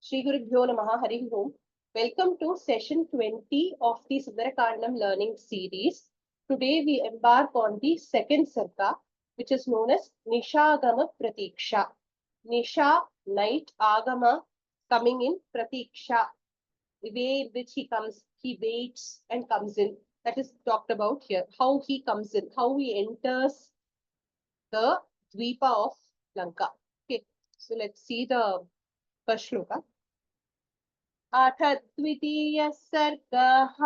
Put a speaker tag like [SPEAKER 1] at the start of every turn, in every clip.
[SPEAKER 1] Shri Gurubhyo Namaha Hari Om. Welcome to session 20 of the Sundarakandam learning series. Today we embark on the second Sarga, which is known as Nishagama Pratiksha. Nisha, night, Agama, coming in, Pratiksha. The way in which he comes, he waits and comes in. That is talked about here. How he comes in, how he enters the Dvipa of Lanka. Okay, so let's see the first shloka. अथ द्वितीयः सर्गः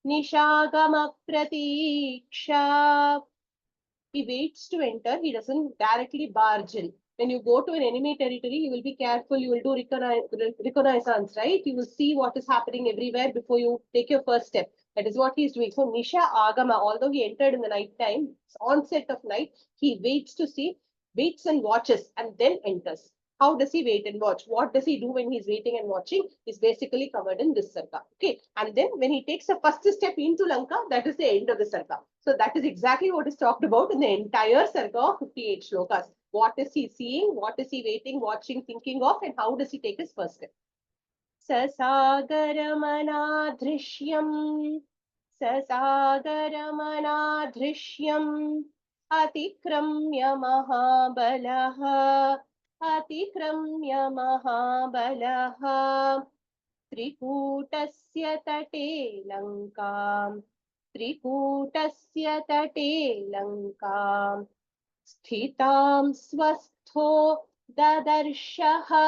[SPEAKER 1] निशागमप्रतीक्षा. He waits to enter. He doesn't directly barge in. When you go to an enemy territory, you will be careful. You will do reconnaissance, right? You will see what is happening everywhere before you take your first step. That is what he is doing. So Nisha Agama, although he entered in the night time, onset of night, he waits to see, waits and watches, and then enters. How does he wait and watch? What does he do when he's waiting and watching is basically covered in this sarga. Okay. And then when he takes a first step into Lanka, that is the end of the sarga. So that is exactly what is talked about in the entire sarga of 58 shlokas. What is he seeing? What is he waiting, watching, thinking of? And how does he take his first step? Sasagaramana Sasagaramana Atikramya Mahabalaha Atikramya Mahabalaha Trikutasya Tate Lankam Trikutasya Tate Lankam Sthitam Swastho Dadarshaha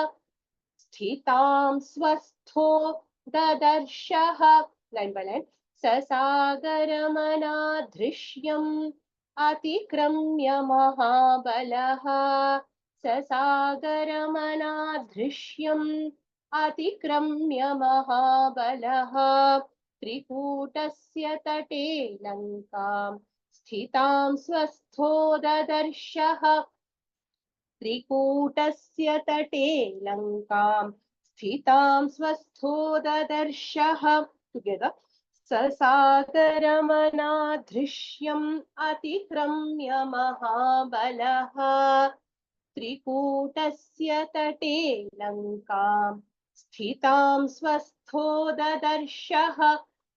[SPEAKER 1] Sthitam Swastho Dadarshaha. Line by line. Sasagaramana Drishyam Atikramya Mahabalaha Sasagaramana Drishyam Atikramya Mahabalaha Trikutasya Tate Lankam Sthitam Swastho Dadarshaha Trikutasya Tate Lankam Sthitam Swastho Dadarshaha. Together. Sasagaramana Drishyam Atikramya Mahabalaha Trikutasya Tate Lankam Sthitam Swastho Dadarshaha.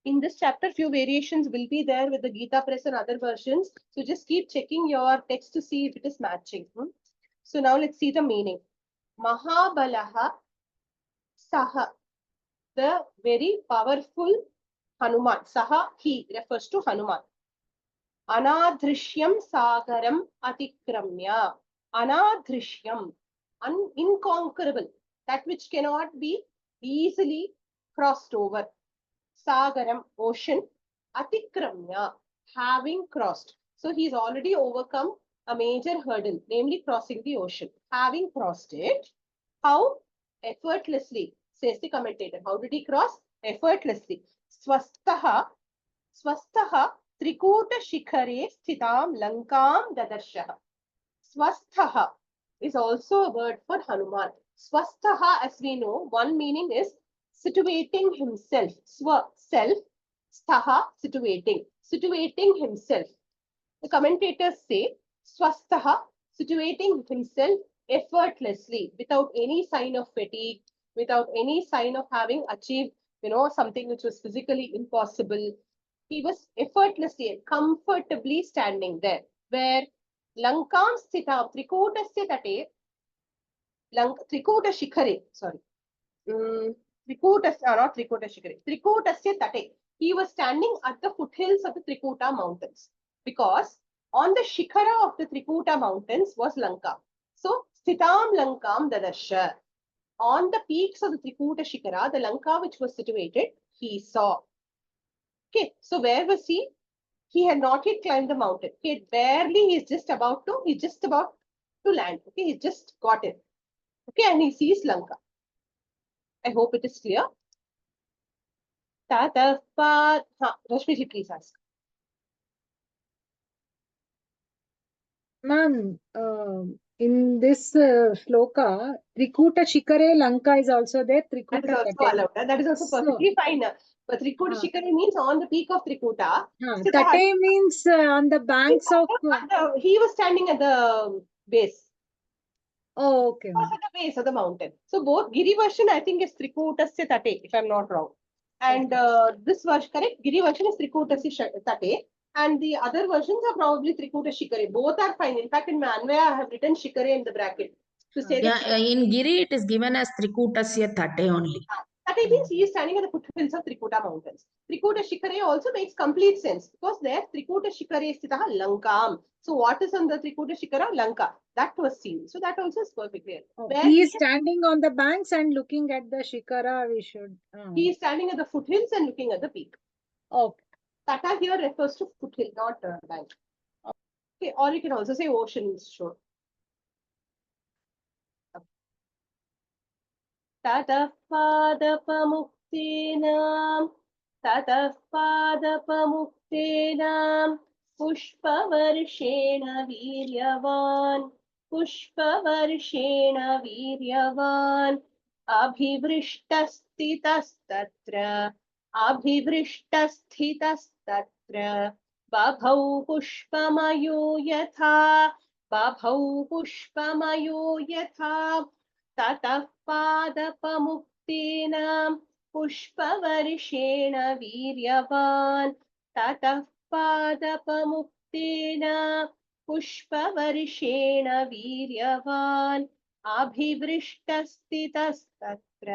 [SPEAKER 1] In this chapter, few variations will be there with the Gita Press and other versions. So just keep checking your text to see if it is matching. So now let's see the meaning. Mahabalaha Saha, the very powerful Hanuman. Saha, he refers to Hanuman. Anadrishyam Sagaram Atikramya. Anadrishyam, inconquerable, that which cannot be easily crossed over. Sagaram, ocean. Atikramya, having crossed. So he's already overcome a major hurdle, namely crossing the ocean. Having crossed it, how? Effortlessly, says the commentator. How did he cross? Effortlessly. Swastaha Trikuta Shikhare Sthitam Lankam Dadarshaha. Swastaha is also a word for Hanuman. Swastaha, as we know, one meaning is situating himself. Swa, self. Staha, situating himself. The commentators say Swastaha, situating himself effortlessly, without any sign of fatigue, without any sign of having achieved, something which was physically impossible. He was effortlessly and comfortably standing there. Where Lankam Sthitam Trikutasya Tate, Trikuta Shikhare, sorry. Not Trikuta Shikhare, Trikutasya Tate. He was standing at the foothills of the Trikuta mountains. Because on the Shikhara of the Trikuta mountains was Lanka. So, Sthitam Lankam Dadarsha. On the peaks of the Trikuta Shikhara, the Lanka which was situated, he saw. Okay, so where was he? He had not yet climbed the mountain. Okay, barely he's just about to land. Okay, he just got it. Okay, and he sees Lanka. I hope it is clear. Rashmi, please ask.
[SPEAKER 2] Ma'am, in this shloka, Trikuta Shikare Lanka is also there.
[SPEAKER 1] That is also allowed. That is also perfectly fine. But Trikuta Shikare means on the peak of Trikuta.
[SPEAKER 2] Tate means on the banks of...
[SPEAKER 1] He was standing at the base.
[SPEAKER 2] Oh, okay.
[SPEAKER 1] Or at the base of the mountain. So both Giri version, I think, is Trikutasya Tate, if I'm not wrong. And this version, correct? Giri version is Trikutasya Tate. And the other versions are probably Trikuta Shikare. Both are fine. In fact, in my Anvaya, I have written Shikare in the bracket to say that.
[SPEAKER 3] Yeah, in Giri it is given as Trikutasya Tate only.
[SPEAKER 1] Tate means he is standing at the foothills of Trikuta mountains. Trikuta Shikare also makes complete sense because there Trikuta Shikare Stitaha Lankam. So what is on the Trikuta Shikara? Lanka. That was seen. So that also is perfectly clear. Where
[SPEAKER 2] He is standing on the banks and looking at the Shikara, we should.
[SPEAKER 1] he is standing at the foothills and looking at the peak.
[SPEAKER 2] Okay.
[SPEAKER 1] Tata here refers to foothill, not bank. Okay, or you can also say ocean shore. Tatah padapamuktenam, tatah padapamuktenam, pushpavarshena viryavan, pushpavarshena viryavan, abhivrishtasthitastatra, abhivrishtasthitastatra, babhau pushpamayo yatha, babhau pushpamayo yatha, tatah पादपमुक्तीनां पुष्पवर्षेण वीर्यवान् ततः पादपमुक्तीनां पुष्पवर्षेण वीर्यवान् अभिवृष्टस्थितस्तत्र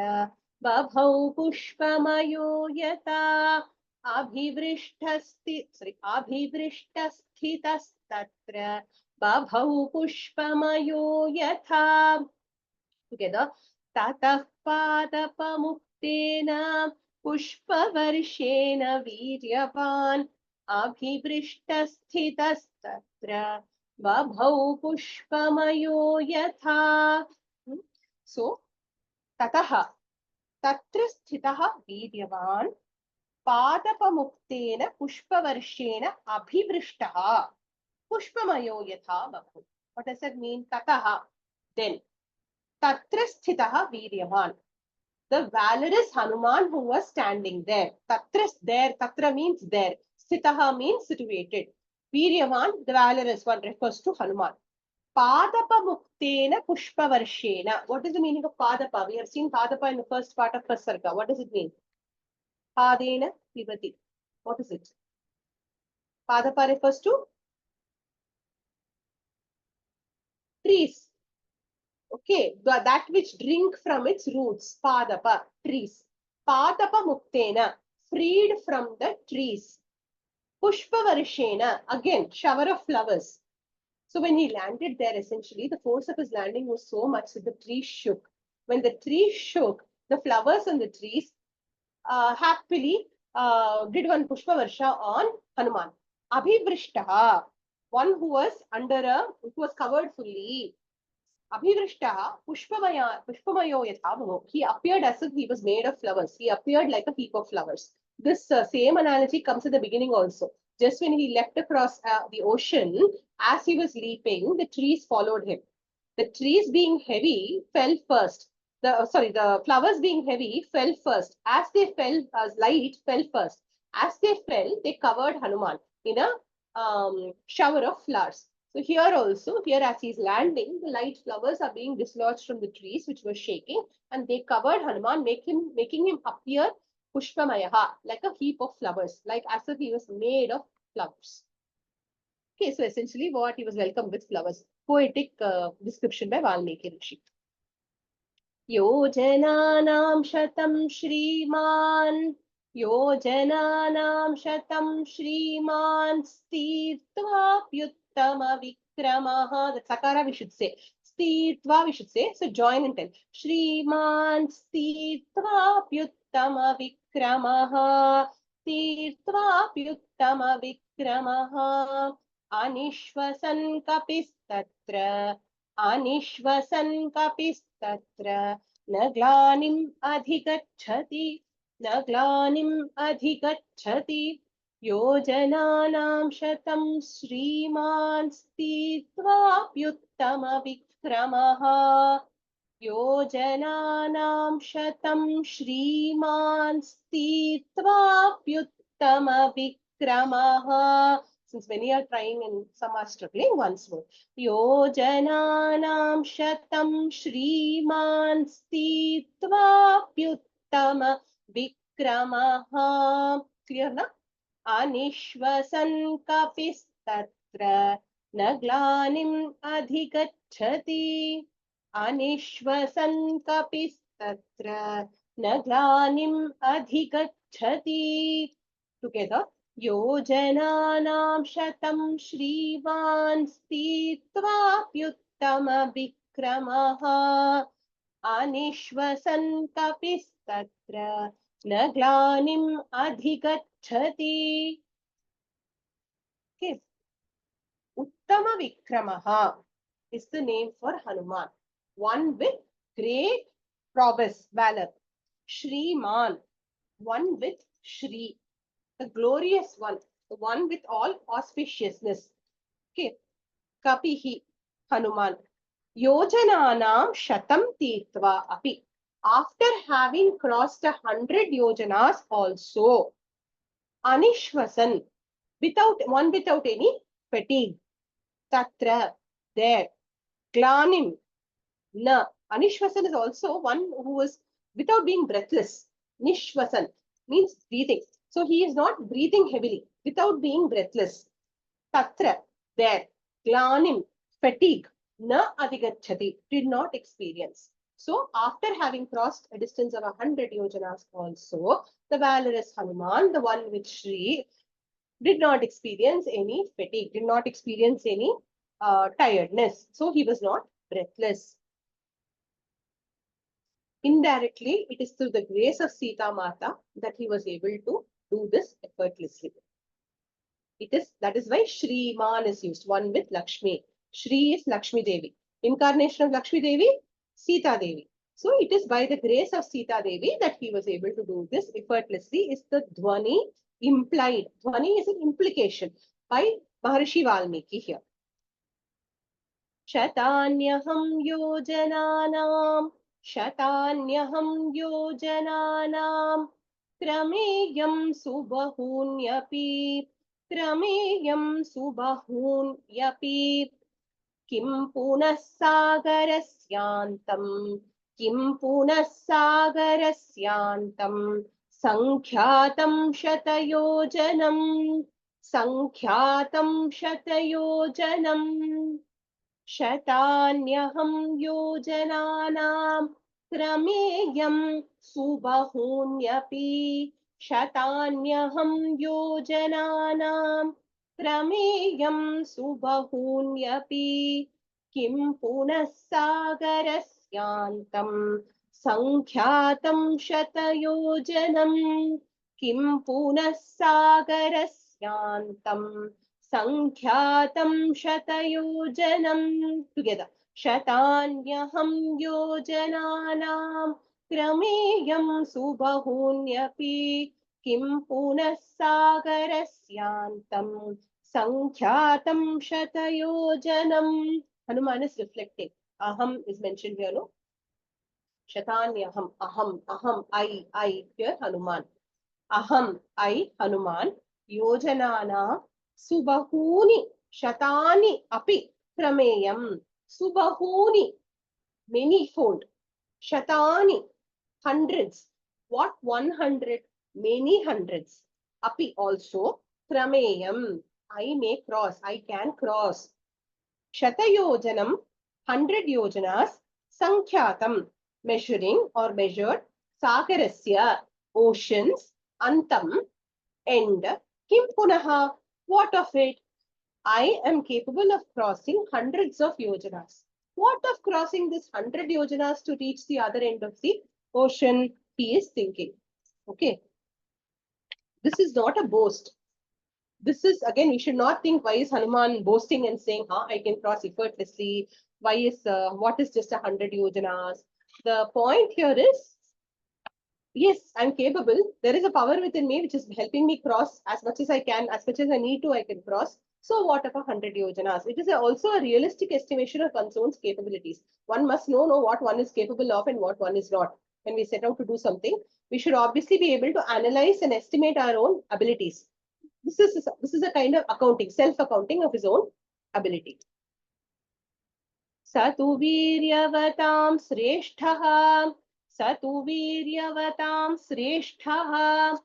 [SPEAKER 1] बभौ पुष्पमयो यथा अभिवृष्टस्थितस्तत्र बभौ पुष्पमयो यथा together tatah padapamukteena pushpavarshena viryavan abhivrishtasthitastatra babhau pushpamayo yatha. So tatah tatra sthitah viryavan padapamukteena pushpavarshena abhivrishtaha pushpamayo yatha babhu. What does that mean? Tatah, then Tatra sthitaha viryavan. The valorous Hanuman who was standing there. Tatra there, Tatra means there. Sthitaha means situated. Viryavan, the valorous one, refers to Hanuman. Padapa muktena pushpavarshena. What is the meaning of Padapa? We have seen Padapa in the first part of first Sarga. What does it mean? Padena pivati. What is it? Padapa refers to trees. Okay, that which drink from its roots, padapa, trees. Padapa muktena, freed from the trees. Pushpavarshena, again, shower of flowers. So when he landed there, essentially, the force of his landing was so much that the trees shook. When the trees shook, the flowers on the trees happily did one pushpavarsha on Hanuman. Abhivrishtaha, one who was who was covered fully. Abhivrishtaha pushpamayo yatha. He appeared as if he was made of flowers. He appeared like a heap of flowers. This same analogy comes at the beginning also. Just when he leapt across the ocean, as he was leaping, the trees followed him. The trees being heavy fell first. The flowers being heavy fell first. As they fell, light fell first. As they fell, they covered Hanuman in a shower of flowers. So here also, here as he's landing, the light flowers are being dislodged from the trees which were shaking, and they covered Hanuman, making him appear pushpamayaha, like a heap of flowers, like as if he was made of flowers. Okay, so essentially what he was welcomed with flowers. Poetic description by Valmiki Rishi. Yojananam shatam shriman Yojananam shatam shriman stirtva pyuttama vikramaha. The sakara we should say. Stirtva we should say. So join and tell. Shriman stirtva pyuttama vikramaha. Stirtva pyuttama vikramaha. Anishvasan kapistatra. Anishvasan kapistatra. न ग्लानिम् अधिगच्छति न ग्लानिम् अधिगच्छति योजनानां शतं श्रीमान् स्थित्वाप्युत्तमविक्रमः योजनानां शतं श्रीमान् स्थित्वाप्युत्तमविक्रमः Since many are trying and some are struggling, once more. Yojananam shatam shriman sthitvapyuttama vikramaha. Clear na? Anishvasan kapistatra na glanim adhigacchati. Anishvasan kapistatra na glanim adhigacchati. Together. योजनानां शतं श्रीवान् स्थित्वाप्युत्तमविक्रमः अनिश्वसन् कपिस्तत्र न ग्लानिम् अधिगच्छति. Okay. Uttama Vikramaha is the name for Hanuman, one with great prowess, valor. Shriman, one with Shri, the glorious one, the one with all auspiciousness. Okay. Kapihi, Hanuman. Yojananam shatam tirtva api. After having crossed 100 yojanas also, Anishvasan, without any fatigue. Tatra, there. Glanim, na. Anishvasan is also one who was without being breathless. Nishvasan means breathing. So he is not breathing heavily, without being breathless. Tatra, there. Glanim, fatigue. Na adhigacchati, did not experience. So after having crossed a distance of 100 yojanas also, the valorous Hanuman, the one with Shri, did not experience any fatigue, did not experience any tiredness. So he was not breathless. Indirectly, it is through the grace of Sita Mata that he was able to do this effortlessly. That is why Shriman is used, one with Lakshmi. Shri is Lakshmi Devi. Incarnation of Lakshmi Devi, Sita Devi. So it is by the grace of Sita Devi that he was able to do this effortlessly. Is the Dhwani implied. Dhwani is an implication by Maharishi Valmiki here. Shatanyaham yojananam, Shatanyaham yojananam, Krameyam subahunyapi, Krameyam subahunyapi, Kim punassagarasyantam, Kim punassagarasyantam, Sankhyatam shatayojanam, Sankhyatam shatayojanam. Shatanyaham yojananam krameyam subahunyapi. Shatanyaham yojananam krameyam subahunyapi. Kim punassagarasyantam sankhyatam shatayojanam. Kim punassagarasyantam Sankhyatam shatayojanam. Together. Shatanyaham yojananam krameyam subahunyapi kim punassagarasyantam sankhyatam shatayojanam. Hanuman is reflecting. Aham is mentioned here, no? Shatanyaham, aham, I, here Hanuman. Aham, I, Hanuman, yojanana subahuni shatani api krameyam. Subahuni, manyfold. Shatani, hundreds. What 100? Many hundreds. Api also. Krameyam, I may cross, I can cross. Shatayojanam, 100 yojanas. Sankhyatam, measuring or measured. Sagarasya, oceans. Antam, end. Kim punaha, what of it? I am capable of crossing hundreds of yojanas. What of crossing this 100 yojanas to reach the other end of the ocean? He is thinking. Okay. This is not a boast. This is, again, we should not think, why is Hanuman boasting and saying, I can cross effortlessly. Why is, what is just 100 yojanas? The point here is, yes, I'm capable. There is a power within me which is helping me cross as much as I can, as much as I need to, I can cross. So what of 100 yojanas? It is also a realistic estimation of one's own capabilities. One must know what one is capable of and what one is not. When we set out to do something, we should obviously be able to analyze and estimate our own abilities. This is a kind of accounting, self-accounting of his own ability. Satu Viryavatam Sreshtaha. Satu Viryavatam Sreshtaha.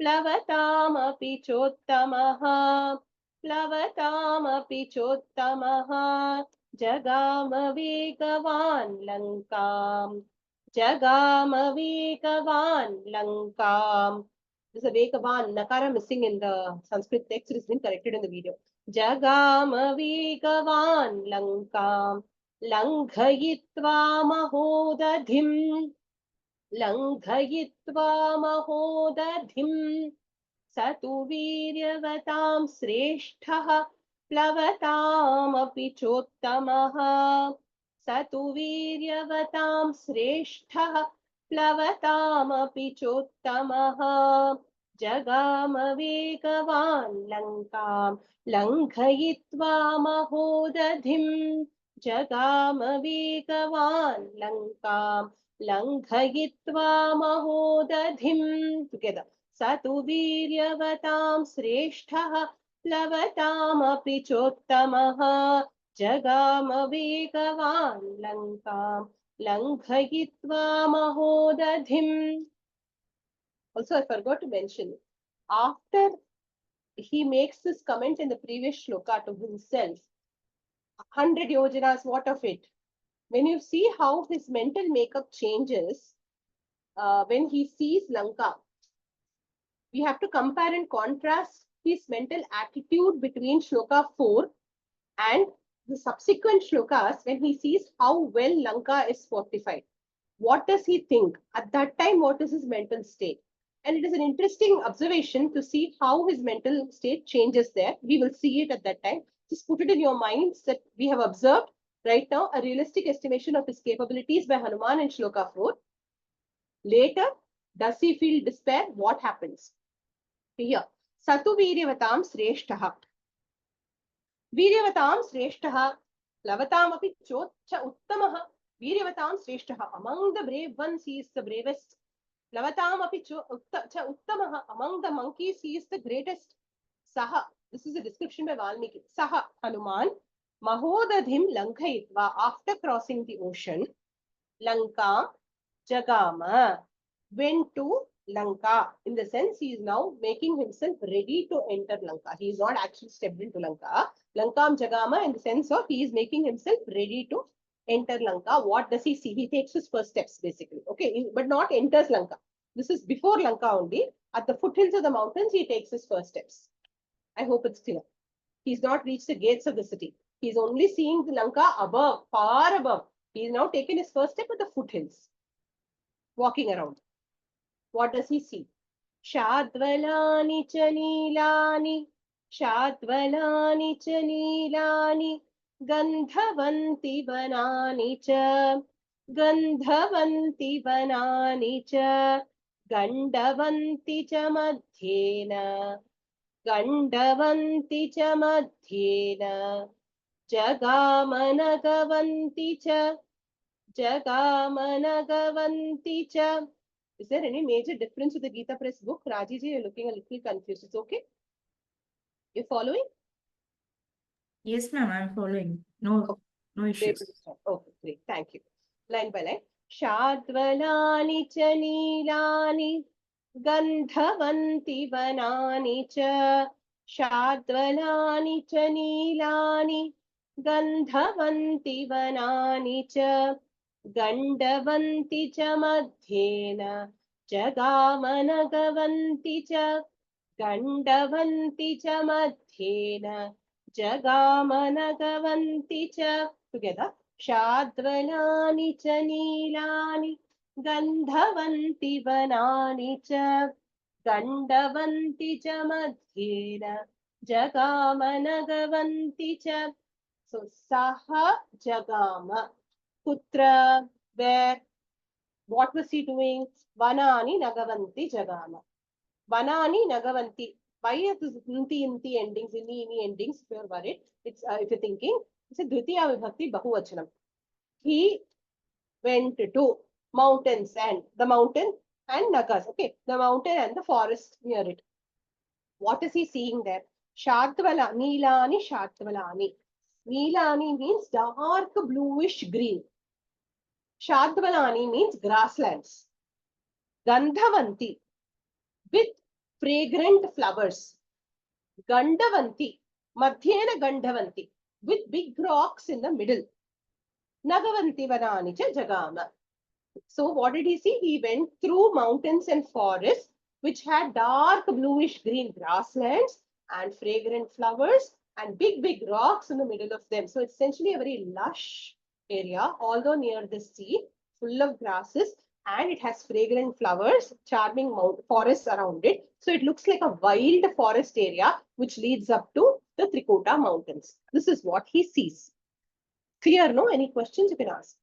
[SPEAKER 1] Plavataamapi Chottamaha. Plavataamapi Chottamaha. Jagama Vegavan Lankam. Jagama Vegavan Lankam. There's a Vegavan, Nakara missing in the Sanskrit text. It has been corrected in the video. Jagama Vegavan Lankam. Langhayitva Mahodadhim. Langhayitva Mahodadhim. Satu Viryavatam Sreshtaha. Plavatam api Chottamaha. Satu Viryavatam Sreshtaha. Plavatam api Chottamaha. Jagama Vegavan Lankam. Langhayitva Mahodadhim. Jagama Vegavan Lankam. Langhayitva Mahodadhim. Together. Satu Viryavatam Sreshtaha. Plavataamapi Chottamaha. Jagama Vegavan Lankam. Langhayitva Mahodadhim. Also, I forgot to mention, after he makes this comment in the previous shloka to himself, 100 yojanas, what of it? When you see how his mental makeup changes when he sees Lanka, we have to compare and contrast his mental attitude between shloka 4 and the subsequent shlokas when he sees how well Lanka is fortified. What does he think? At that time, what is his mental state? And it is an interesting observation to see how his mental state changes there. We will see it at that time. Just put it in your minds that we have observed right now a realistic estimation of his capabilities by Hanuman in shloka 4. Later, does he feel despair? What happens? Here, Satu Viryavatam Sreshtaha. Viryavatam Sreshtaha. Plavatam api Chocha Uttamaha. Viryavatam Sreshtaha. Among the brave ones, he is the bravest. Plavatam api Chocha Uttamaha. Among the monkeys, he is the greatest. Saha. This is a description by Valmiki. Saha Hanuman. Mahodadhim Lankhayitva. After crossing the ocean, Lanka Jagama went to Lanka. In the sense, he is now making himself ready to enter Lanka. He is not actually stepped into Lanka. Lankam Jagama in the sense of he is making himself ready to enter Lanka. What does he see? He takes his first steps basically. Okay, but not enters Lanka. This is before Lanka only. At the foothills of the mountains, he takes his first steps. I hope it's clear. He's not reached the gates of the city. He's only seeing the Lanka above, far above. He's now taken his first step at the foothills. Walking around. What does he see? Shadvalani cha neelani, Shadvalani cha neelani, Gandhavanti vanani cha, Gandhavanti vanani cha, Gandavanti cha madhyena, Gandavanti cha madhyena, Jagamanagavanti cha, Jagamanagavanti cha. Is there any major difference with the Gita Press book? Raji ji, you're looking a little confused. It's okay? You're following?
[SPEAKER 3] Yes, ma'am, I'm following. No issues.
[SPEAKER 1] Okay, great. Thank you. Line by line. Shadvalani cha neelani, Gandhavanti vanani cha. Shadvalani cha neelani, Gandhavanti vanani cha. Gandavanti cha madhyena, Jagamanagavanti cha. Gandavanti cha madhyena, Jagamanagavanti cha. Together. Shadvalani cha neelani, Gandhavanti vanani cha. Gandavanti cha madhyena, Jagamanagavanti cha. So, Saha Jagama. Putra, where? What was he doing? Vanani Nagavanti Jagama. Vanani Nagavanti. Why are these inti endings, ini endings, if you're worried? It's if you're thinking, it's a Dvitiya Vibhakti Bahuvachanam. He went to mountains and the mountain and Nagas. Okay, the mountain and the forest near it. What is he seeing there? Shatvala, Neelani, Shatvalani. Neelani means dark bluish green. Shatvalani means grasslands. Gandhavanti, with fragrant flowers. Gandavanti, Madhyena Gandavanti, with big rocks in the middle. Nagavanti Vanani cha Jagama. So what did he see? He went through mountains and forests which had dark bluish green grasslands and fragrant flowers and big rocks in the middle of them. So it's essentially a very lush area, although near the sea, full of grasses, and it has fragrant flowers, charming forests around it. So it looks like a wild forest area which leads up to the Trikuta mountains. This is what he sees. Clear, no? Any questions you can ask?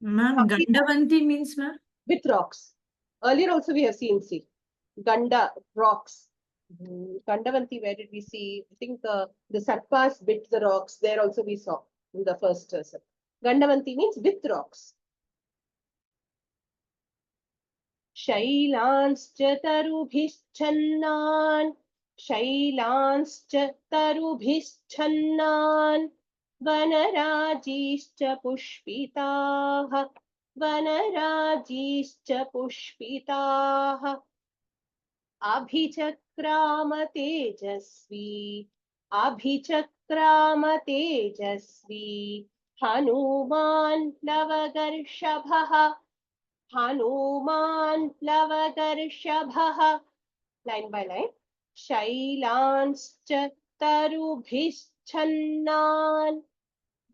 [SPEAKER 3] Ma'am, Gandavanti means, ma'am?
[SPEAKER 1] With rocks. Earlier also we have seen, see, Ganda, rocks. Gandavanti, where did we see? I think the Sarpas bit the rocks. There also we saw in the first set. Gandavanti means with rocks. Shailanscha tarubhischannan. Shailanscha tarubhischannan. Vanarajischa pushpitaah. Vanarajischa pushpitaah. अभिचक्राम Tejashwi Hanuman प्लवगर्षभः line by line. शैलांश्च तरुभिश्छन्नान्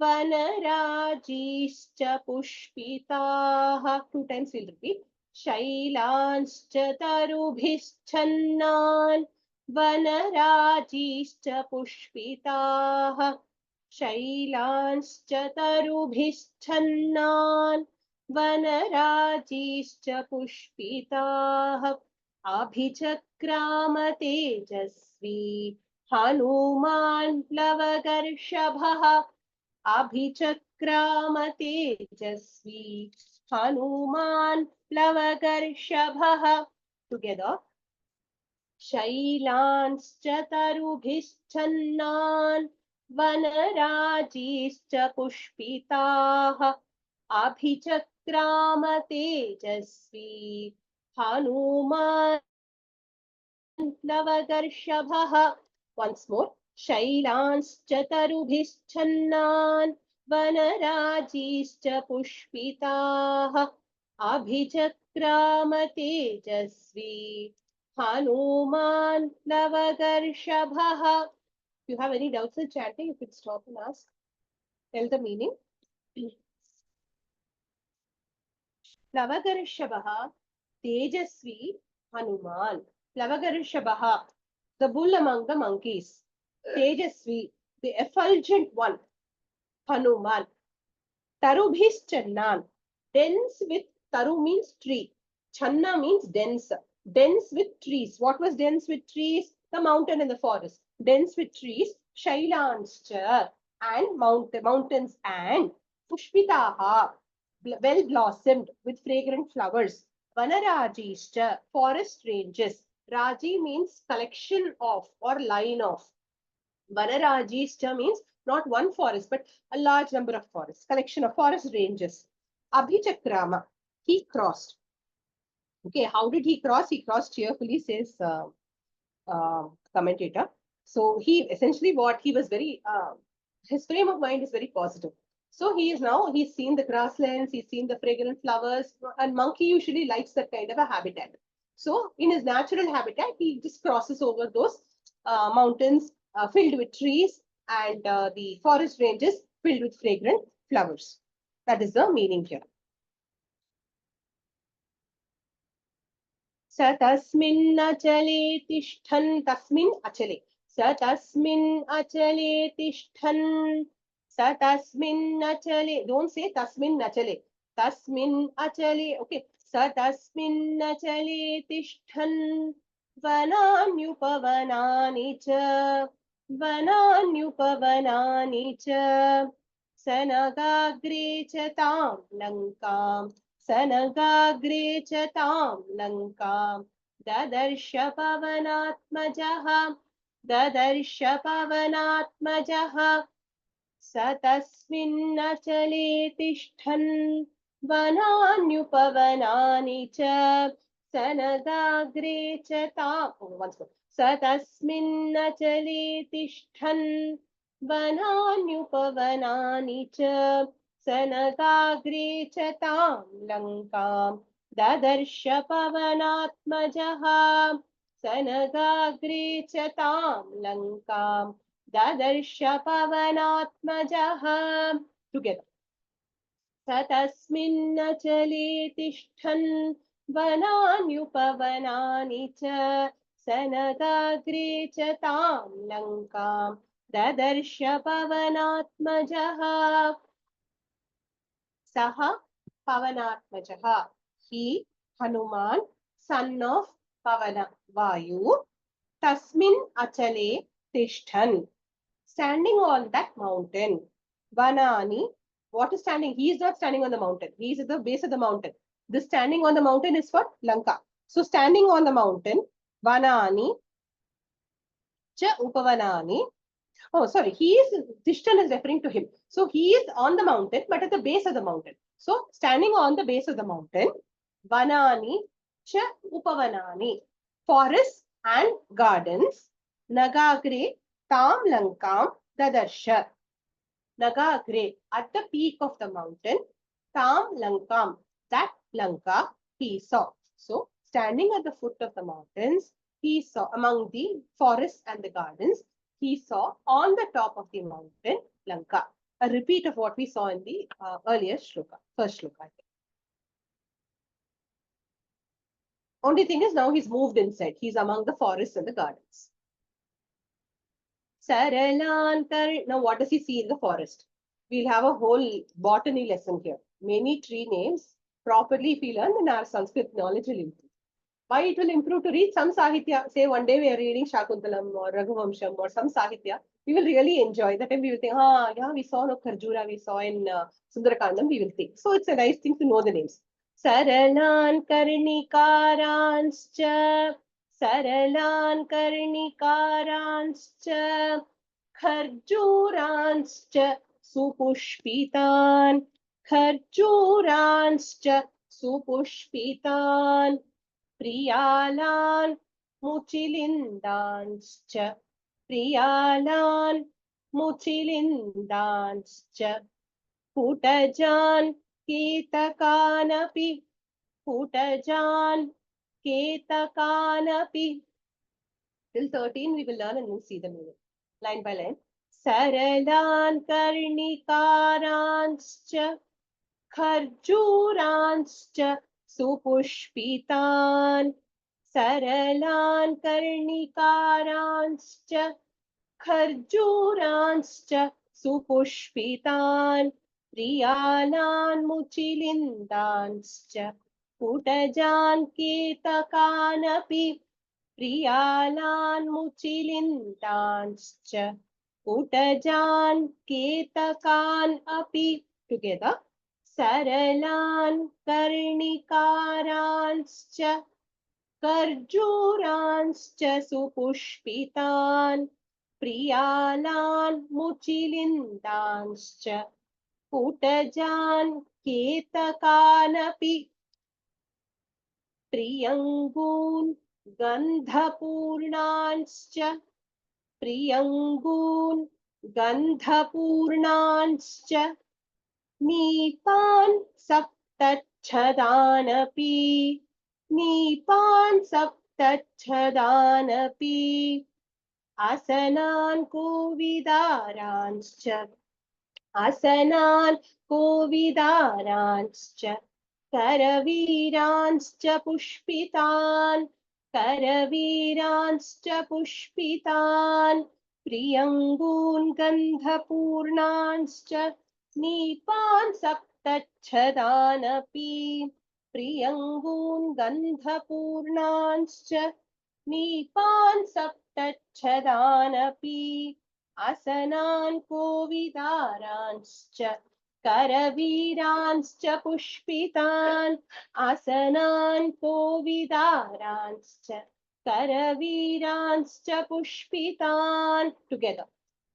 [SPEAKER 1] वनराजीश्च पुष्पिताः. 2 times we'll repeat. शैलांश्च तरुभिश्छन्नान् वनराजीश्च पुष्पिताः. शैलांश्च तरुभिश्छन्नान् वनराजीश्च पुष्पिताः. अभिचक्राम Tejashwi Hanuman प्लवगर्षभः. अभिचक्राम Tejashwi Hanuman प्लवगर्षभः. Together. शैलांश्च तरुभिश्छन्नान् वनराजीश्च पुष्पिताः. अभिचक्राम Tejashwi Hanuman प्लवगर्षभः. Once more. शैलांश्च तरुभिश्छन्नान् वनराजीश्च पुष्पिताः. अभिचक्राम Tejashwi Hanuman प्लवगर्षभः. If you have any doubts in chanting, you could stop and ask. Tell the meaning. Plavagarshavaha Tejasvi Hanuman. Plavagarshavaha, the bull among the monkeys. Tejasvi, the effulgent one. Hanuman. Tarubhis Channan, dense with, Taru means tree. Channa means dense. Dense with trees. What was dense with trees? The mountain and the forest. Dense with trees. Shailanscha, and mountains, and Pushpitaha, well blossomed with fragrant flowers. Vanarajischa, forest ranges. Raji means collection of or line of. Vanarajischa means not one forest, but a large number of forests, collection of forest ranges. Abhichakrama, he crossed. Okay, how did he cross? He crossed cheerfully, says commentator. So he essentially he was very, his frame of mind is very positive. So he's seen the grasslands, he's seen the fragrant flowers, and monkey usually likes that kind of a habitat. So in his natural habitat, he just crosses over those mountains filled with trees and the forest ranges filled with fragrant flowers. That is the meaning here. स तस्मिन् अचले तिष्ठन्, तस्मिन् अचले, स तस्मिन् अचले तिष्ठन्, स तस्मिन् अचले, don't say तस्मिन् अचले, तस्मिन् अचले, okay, स तस्मिन् अचले तिष्ठन्, वनान्युपवनानि च, वनान्युपवनानि च, सनगाग्रे च तां लङ्कां सनगाग्रे च तां लङ्कां ददर्श पवनात्मजः स तस्मिन्नचले तिष्ठन् वनान्युपवनानि च सनगाग्रे च स तस्मिन्नचले तिष्ठन् वनान्युपवनानि च सनगाग्रे च तां लङ्कां ददर्श पवनात्मजः सनगाग्रे च तां लङ्कां ददर्श पवनात्मजः टुगेदर स तस्मिन्नचले तिष्ठन् वनान्युपवनानि च सनगाग्रे च तां लङ्कां ददर्श पवनात्मजः सः पवनात्मजः he Hanuman son of Pavana Vayu tasmin achale tishtan standing on that mountain vanani what is standing he is not standing on the mountain he is at the base of the mountain this standing on the mountain is for Lanka so standing on the mountain vanani cha upavanani oh sorry he is tishtan is referring to him so he is on the mountain but at the base of the mountain so standing on the base of the mountain vanani cha upavanani forests and gardens nagagre tam lankam dadarsha nagagre at the peak of the mountain tam lankam that lanka he saw so standing at the foot of the mountains he saw among the forests and the gardens he saw on the top of the mountain lanka a repeat of what we saw in the earlier shloka first shloka only thing is now he's moved inside he's among the forests and the gardens now what does he see in the forest we'll have a whole botany lesson here many tree names properly if we learn then our Sanskrit knowledge will improve why it will improve to read some sahitya say one day we are reading Shakuntalam or Raghuvamsham or some sahitya we will really enjoy that and we will think yeah we saw no Kharjura we saw in Sundarakandam we will think so it's a nice thing to know the names Saralan Karnikarancha Saralan Karnikarancha Kharjuranscha Supushpitan Kharjuranscha Supushpitan Priyalan Muchilindanscha Priyalan Muchilindanscha Putajan Ketakanapi Putajan Ketakanapi till 13 we will learn and we'll see the meaning line by line Saralan Karnikarancha Kharjuranscha Supushpitan Saralan Karnikarancha Kharjuranscha Supushpitan Priyalan Muchilindanscha Putajan Ketakanapi Priyalan Muchilindanscha Putajan Ketakan api together Saralan Karnikarancha Kharjuranscha Supushpitan Priyalan Muchilindanscha Putajan Ketakanapi Priyangun Gandhapurnanscha Priyangun Gandhapurnanscha Nipan Saptachadanapi Nipan Saptachadanapi Asanan Kovidaranscha Asanan Kovidaranscha Karaviranscha Pushpitan Karaviranscha Pushpitan Priyangun Gandhapurnanscha Nipan Saptachadanapi Priyangun Gandhapurnanscha Nipan Saptachadanapi Asanan Kovidaranscha करवीरांश्च पुष्पितान् आसनान् कोविदारांश्च करवीरांश्च पुष्पितान् together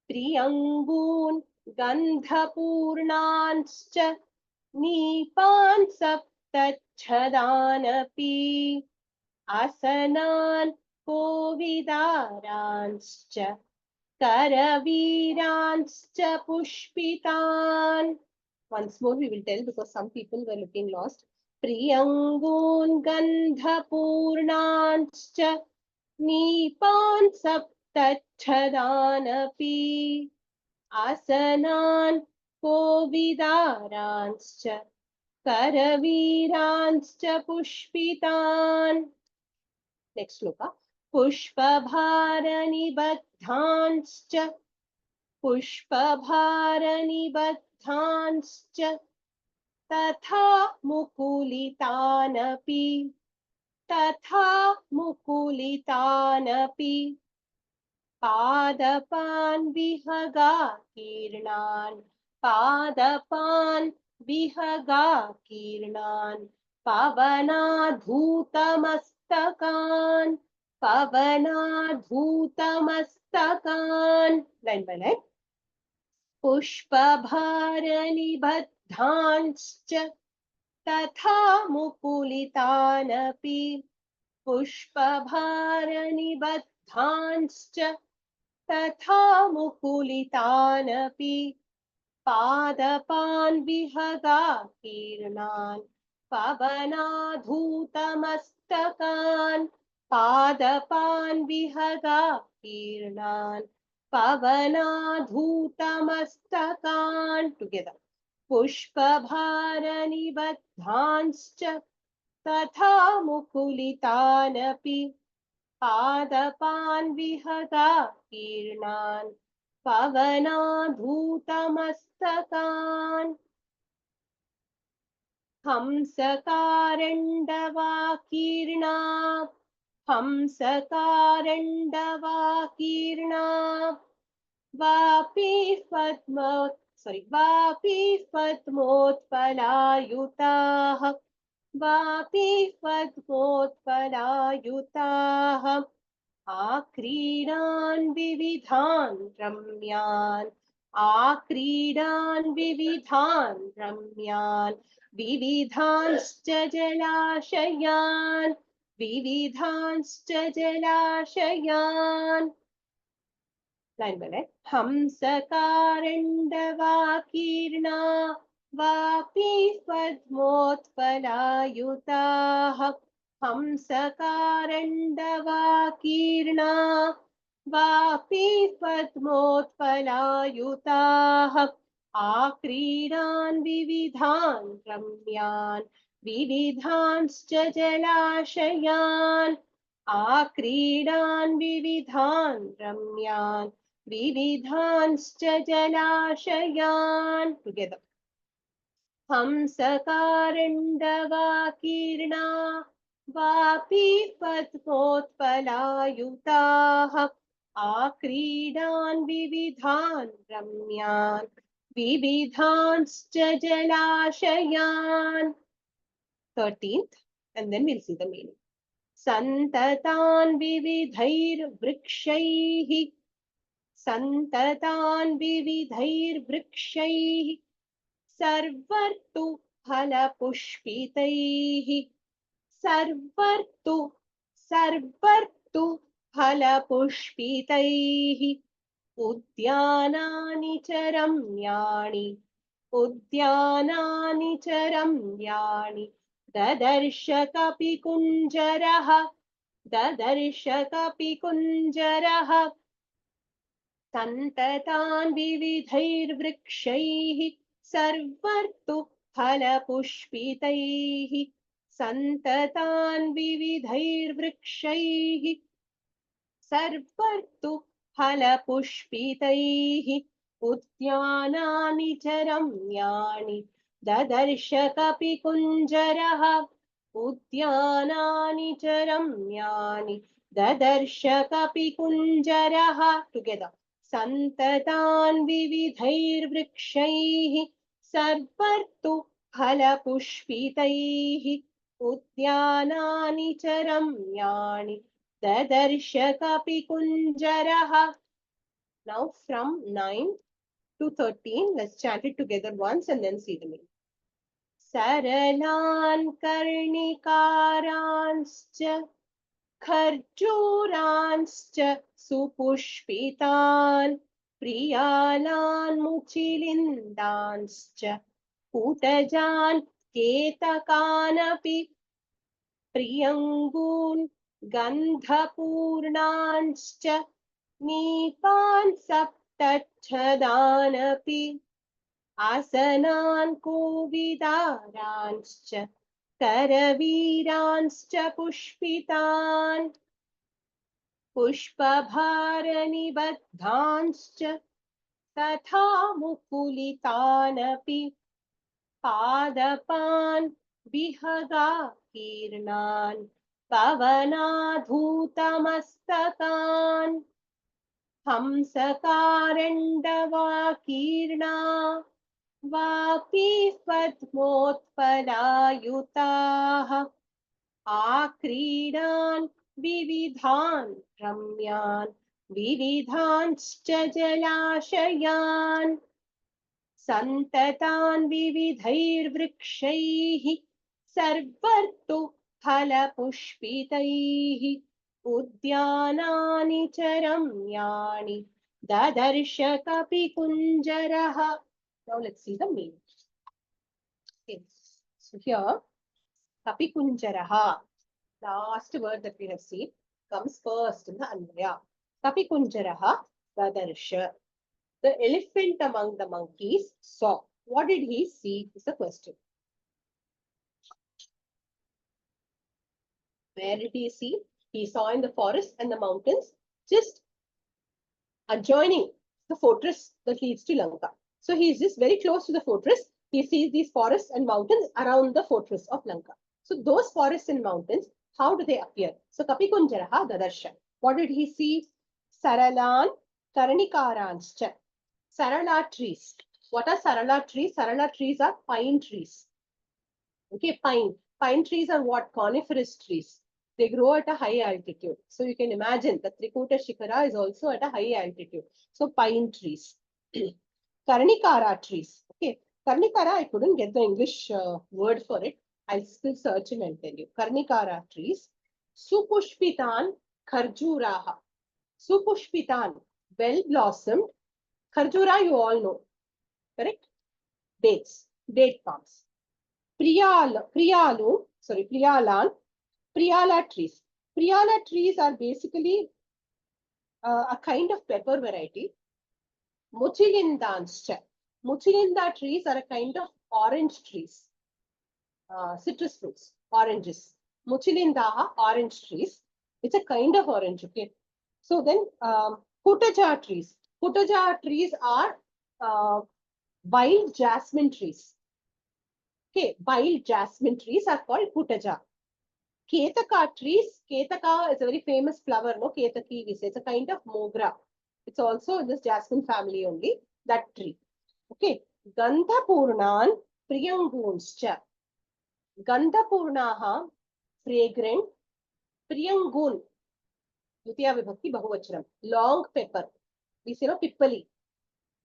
[SPEAKER 1] त्र्यङ्गून् गन्धपूर्णांश्च नीपान् सप्तच्छदानपि आसनान् कोविदारांश्च करवीरांश्च पुष्पितान्. Once more we will tell because some people were looking lost. प्रियङ्गून् गन्धपूर्णांश्च नीपान् सप्तच्छदानपि आसनान् कोविदारांश्च करवीरांश्च पुष्पितान्. Next shloka. पुष्पभारनिबद्धांश्च पुष्पभारनिबद्धांश्च तथा मुकुलितानपि पादपान् विहगाकीर्णान् पवनाधूतमस्तकान् line by line. पुष्पभारनिबद्धांश्च तथा मुकुलितानपि पुष्पभारनिबद्धांश्च तथा मुकुलितानपि पादपान् विहगाकीर्णान् पवनाधूतमस्तकान् पादपान् विहगाकीर्णान् पवनाधूतमस्तकान् together पुष्पभारनिबद्धांश्च तथा मुकुलितानपि पादपान् विहगाकीर्णान् पवनाधूतमस्तकान् हंसकारण्डवाकीर्णा वापि पद्मोत्पलायुताः आक्रीडान् विविधान् रम्यान् विविधांश्च जलाशयान् line by line. हंसकारण्डवाकीर्णा वापि पद्मोत्पलायुताः हंसकारण्डवाकीर्णा वापि पद्मोत्पलायुताः आक्रीडान् विविधान् रम्यान् विविधांश्च जलाशयान् आक्रीडान् विविधान् रम्यान् विविधांश्च जलाशयान् together हंसकारण्डवाकीर्णा वापि पद्मोत्पलायुताः आक्रीडान् विविधान् रम्यान् विविधांश्च जलाशयान्. 13th and then we'll see the meaning. सन्ततान् विविधैर्वृक्षैः सर्वर्तु फलपुष्पितैः उद्यानानि च रम्याणि ददर्श कपिकुञ्जरः सन्ततान् विविधैर्वृक्षैः सर्वर्तु फलपुष्पितैः सन्ततान् विविधैर्वृक्षैः सर्वर्तु फलपुष्पितैः उद्यानानि च रम्याणि ददर्श कपिकुञ्जरः उद्यानानि च रम्याणि ददर्श कपिकुञ्जरः together सन्ततान् विविधैर्वृक्षैः सर्वर्तु फलपुष्पितैः उद्यानानि च रम्याणि ददर्श कपिकुञ्जरः. Now from 9 to 13, let's chant it together once and then see the meaning. Saralan karnikaranschya खर्जूरांश्च सुपुष्पितान् प्रियालान् मुचिलिन्दांश्च कूटजान् केतकानपि प्रियङ्गून् गन्धपूर्णांश्च नीपान् सप्तच्छदानपि आसनान् कोविदारांश्च करवीरांश्च पुष्पितान् पुष्पभारनिबद्धांश्च तथा मुकुलितानपि पादपान् विहगाकीर्णान् पवनाधूतमस्तकान् हंसकारण्डवाकीर्णा वापी पद्मोत्पलायुताः आक्रीडान् विविधान् रम्यान् विविधांश्च जलाशयान् सन्ततान् विविधैर्वृक्षैः सर्वर्तु फलपुष्पितैः उद्यानानि च रम्याणि ददर्श कपिकुञ्जरः. Now let's see the meaning. Okay. So here, Kapikunjaraha, last word that we have seen, comes first in the Anvaya. Kapikunjaraha Dadarsha. The elephant among the monkeys saw. What did he see is the question. Where did he see? He saw in the forest and the mountains, just adjoining the fortress that leads to Lanka. So he is just very close to the fortress. He sees these forests and mountains around the fortress of Lanka. So those forests and mountains, how do they appear? So Kapikunjaraha Dadarsha. What did he see? Saralan Karanikaranschcha. Sarala trees. What are Sarala trees? Sarala trees are pine trees. Okay, pine. Pine trees are what? Coniferous trees. They grow at a high altitude. So you can imagine the Trikuta Shikara is also at a high altitude. So pine trees. Karnikara trees. Okay. Karnikara, I couldn't get the English word for it. I'll still search and I'll tell you. Karnikara trees. Supushpitan Kharjuraha. Supushpitan, well blossomed. Kharjura, you all know. Correct? Dates. Date palms. Priyalan, Priyala trees. Priyala trees are basically a kind of pepper variety. Muchilindanscha. Muchilinda trees are a kind of orange trees. Citrus fruits, oranges. Muchilindaha, orange trees. It's a kind of orange, okay? So then, Kutaja trees. Kutaja trees are wild jasmine trees. Okay, wild jasmine trees are called Kutaja. Ketaka trees. Ketaka is a very famous flower, no? Ketaki, we say. It's a kind of mogra. It's also in this jasmine family only, that tree. Okay. Gandhapurnan Priyangunscha. Gandhapurnaha, fragrant. Priyangun, Dutiya Vibhakti Bahuvachanam. Long pepper. We say, no, pippali.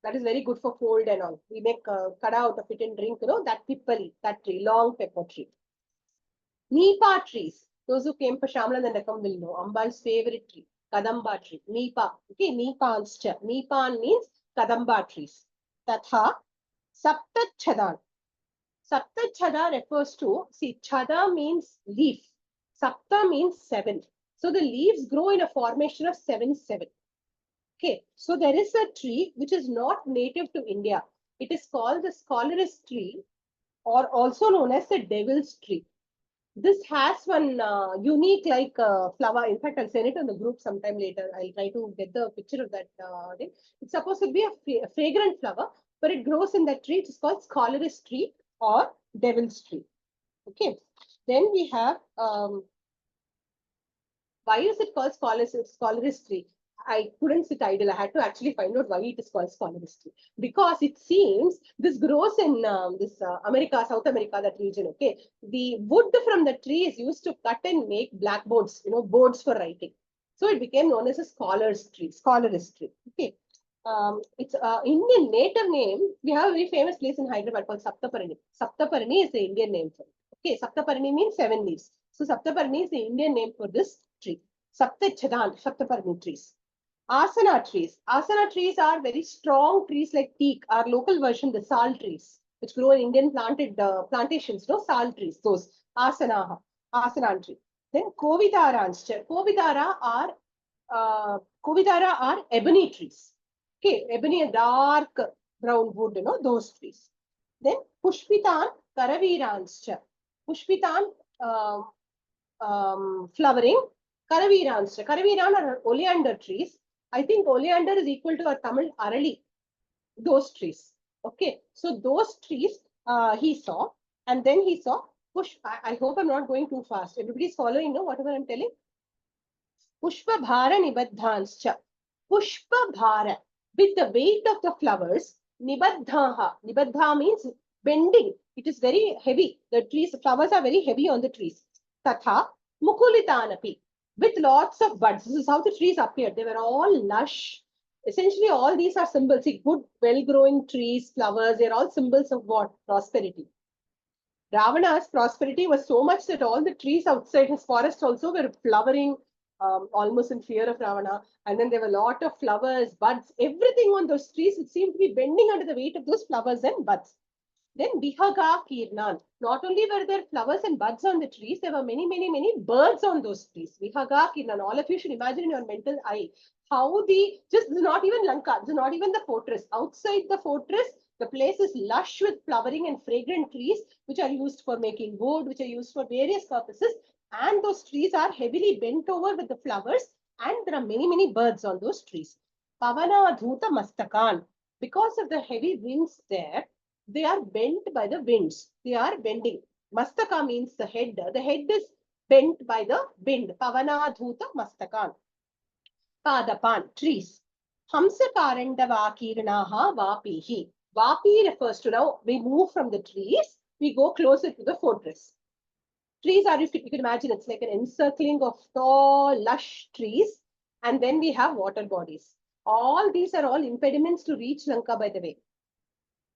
[SPEAKER 1] That is very good for cold and all. We make kada out of it and drink, you know, that pippali, that tree, long pepper tree. Nipa trees. Those who came for Shamla and Nakam will know. Ambal's favorite tree. Kadamba tree. Nipa. Okay, Nipanscha. Nipan means Kadamba trees. Tatha Saptachadan. Saptachada refers to, see, chada means leaf. Sapta means 7. So the leaves grow in a formation of 7, 7. Okay, so there is a tree which is not native to India. It is called the Scholaris tree, or also known as the devil's tree. This has one unique flower. In fact, I'll send it on the group sometime later. I'll try to get the picture of that thing. It's supposed to be a fragrant flower, but it grows in that tree. It is called Scholaris tree or devil's tree. Okay. Then we have, why is it called Scholaris tree? I couldn't sit idle. I had to actually find out why it is called scholar's tree. Because it seems this grows in this America, South America, that region. Okay, the wood from the tree is used to cut and make blackboards, boards for writing. So it became known as a scholar's tree, scholar's tree. Okay. It's Indian native name. We have a very famous place in Hyderabad called Saptaparani. Saptaparani is the Indian name for it. Okay, Saptaparani means 7 leaves. So Saptaparani is the Indian name for this tree. Saptachadan, Saptaparani trees. Asana trees. Asana trees are very strong trees like teak. Our local version, the sal trees, which grow in Indian plantations, sal trees. Those asana tree. Then Kovidara are ebony trees. Okay, ebony, a dark brown wood, those trees. Then Pushpitan Karaviranscha. Pushpitan flowering. Karaviranscha. Karaviran are oleander trees. I think oleander is equal to a Tamil arali. Those trees. Okay, so those trees he saw, and then he saw I hope I'm not going too fast. Everybody's following, whatever I'm telling. Pushpa Bhara Nibaddhanscha. Pushpa Bhara. With the weight of the flowers, Nibaddhaha. Nibaddha means bending. It is very heavy. The flowers are very heavy on the trees. Tatha Mukulitanapi. With lots of buds. This is how the trees appeared. They were all lush. Essentially, all these are symbols. See, good, well-growing trees, flowers, they're all symbols of what? Prosperity. Ravana's prosperity was so much that all the trees outside his forest also were flowering, almost in fear of Ravana. And then there were a lot of flowers, buds, everything on those trees. It seemed to be bending under the weight of those flowers and buds. Then Bihaga Kirnan. Not only were there flowers and buds on the trees, there were many, many, many birds on those trees. Bihaga Kirnan. All of you should imagine in your mental eye how this is not even Lanka, this is not even the fortress. Outside the fortress, the place is lush with flowering and fragrant trees, which are used for making wood, which are used for various purposes. And those trees are heavily bent over with the flowers, and there are many, many birds on those trees. Pavana Dhuta Mastakan. Because of the heavy winds there, they are bent by the winds. They are bending. Mastaka means the head. The head is bent by the wind. Pavana Dhuta Mastakan. Padapan, trees. Hamsa Karandava Kiranaha Vapihi. Vapi refers to, now we move from the trees, we go closer to the fortress. Trees are, if you can imagine, it's like an encircling of tall, lush trees. And then we have water bodies. All these are all impediments to reach Lanka, by the way.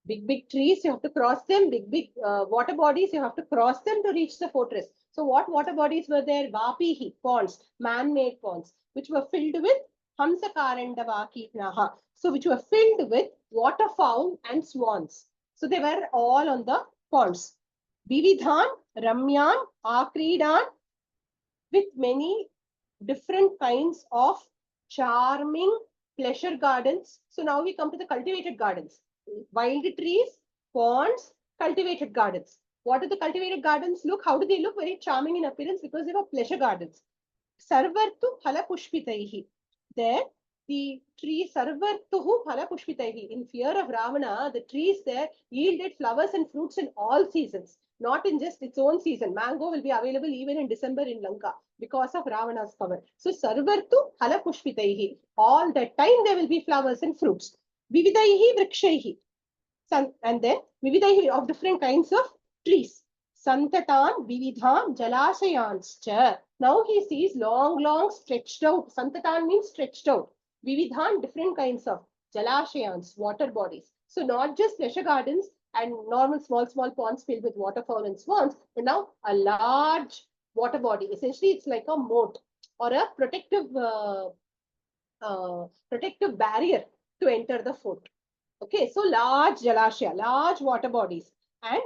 [SPEAKER 1] Big trees, you have to cross them. Big water bodies, you have to cross them to reach the fortress. So what water bodies were there? Vapihi, ponds, man-made ponds, which were filled with Hamsakarandava Kitnaha. So which were filled with waterfowl and swans. So they were all on the ponds. Vividhan, Ramyan, Akridan, with many different kinds of charming pleasure gardens. So now we come to the cultivated gardens. Wild trees, ponds, cultivated gardens. What do the cultivated gardens look? How do they look? Very charming in appearance because they were pleasure gardens. Sarvartu phala pushpitaihi. There, the tree Sarvartuhu phala pushpitaihi. In fear of Ravana, the trees there yielded flowers and fruits in all seasons, not in just its own season. Mango will be available even in December in Lanka because of Ravana's power. So Sarvartu phala pushpitaihi. All the time there will be flowers and fruits. Vividaihi vrikshaihi. And then Vividaihi of different kinds of trees. Santatan Vividhan Jalashayanscha. Now he sees long stretched out. Santatan means stretched out. Vividhan, different kinds of Jalashayans, water bodies. So not just pleasure gardens and normal small ponds filled with waterfowl and swans, but now a large water body. Essentially, it's like a moat or a protective barrier to enter the fort. Okay, so large Jalashya, large water bodies and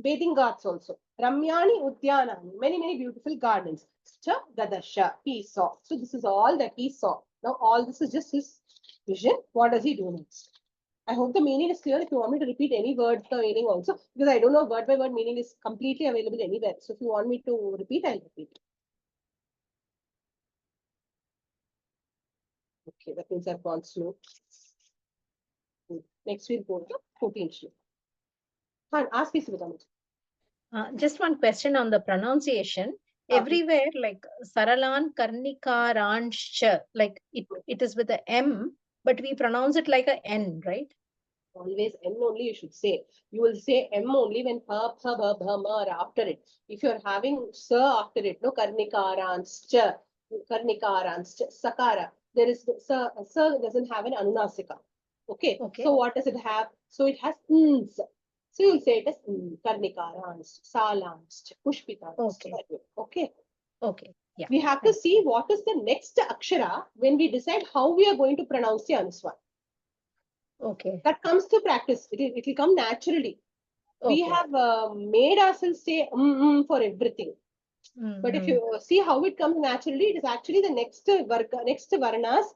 [SPEAKER 1] bathing ghats also. Ramyani Udyanani, many beautiful gardens. Cha Dadasha, he saw. So this is all that he saw. Now all this is just his vision. What does he do next? I hope the meaning is clear. If you want me to repeat any word, the meaning also, because I don't know word by word meaning is completely available anywhere. So if you want me to repeat, I'll repeat. Okay, that means I've gone slow. Next we'll go to 14th Shloka. Ask me, Subhadra.
[SPEAKER 4] Just one question on the pronunciation.
[SPEAKER 2] everywhere like Saralan Karnikaranshcha, like it is with a M, but we pronounce it like a N, right?
[SPEAKER 1] Always N only you should say. You will say M only when ha, bha, bha, ma are after it. If you're having sa after it, no, karnikaranscha, sakara. There is sa doesn't have an anunasika. Okay.
[SPEAKER 2] Okay.
[SPEAKER 1] So what does it have? So it has ns. So you'll say it as karnikarans, salans, pushpitans.
[SPEAKER 2] Okay.
[SPEAKER 1] Okay.
[SPEAKER 2] Okay. Yeah.
[SPEAKER 1] We have to see what is the next akshara when we decide how we are going to pronounce the anuswar.
[SPEAKER 2] Okay.
[SPEAKER 1] That comes to practice. It will come naturally. We
[SPEAKER 2] Okay.
[SPEAKER 1] have made ourselves say for everything. But if you see how it comes naturally, it is actually the next varnas,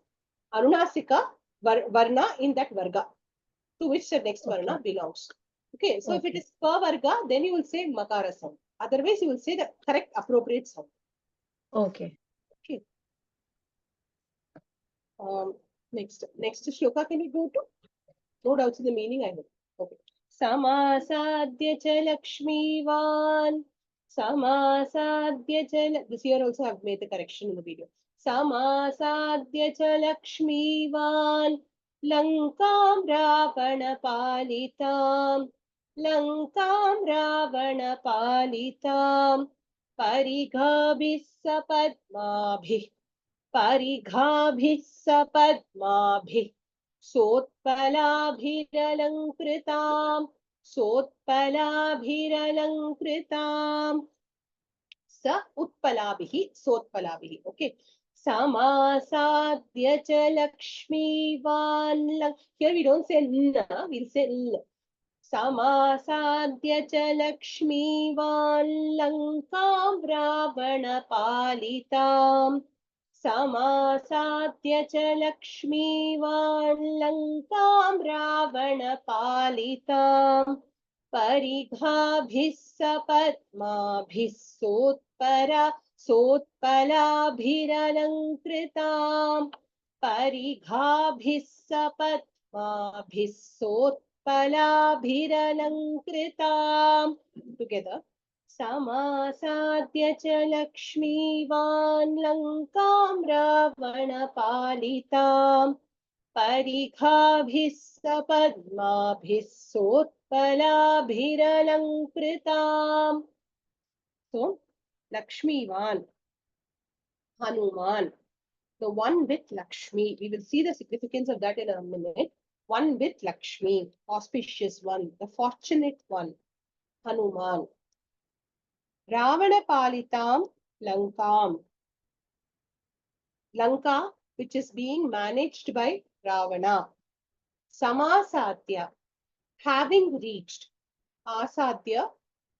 [SPEAKER 1] anunasika varna in that varga, to which the next varna belongs. Okay, so if it is per varga, then you will say makara sound. Otherwise, you will say the correct appropriate sound.
[SPEAKER 2] Okay.
[SPEAKER 1] Okay. Next shloka, can you go to? No doubts in the meaning, I hope. Okay. Samasadya cha Lakshmivan. Samasadya cha. This year also I have made the correction in the video. Samasadya cha Lakshmivan. Lankam Ravana Palitam. Lankam Ravana Palitam. Parighabhis Sapadmabhih. परिघाभिः सपद्माभिः सोत्पलाभिरलङ्कृताम् स उत्पलाभिः सोत्पलाभिः. Okay. समासाद्य च लक्ष्मीवान्. Here we don't say n, we'll say l. समासाद्य च लक्ष्मीवान् लङ्कां रावणपालिताम्. समासाद्य च लक्ष्मीवान् लङ्कां रावणपालिताम्. परिघाभिः सपद्माभिः सोत्पलाभिरलङ्कृताम्. परिघाभिः सपद्माभिः सोत्पलाभिरलङ्कृताम्. Together. समासाद्य च लक्ष्मीवान् लङ्कां रावणपालिताम्. परिघाभिः सपद्माभिः सोत्पलाभिरलङ्कृताम्. So, Lakshmivan, Hanuman, the one with Lakshmi. We will see the significance of that in a minute. One with Lakshmi, auspicious one, the fortunate one, Hanuman. Ravana Palitam Lankam. Lanka, which is being managed by Ravana. Samasadya, having reached. Asadya,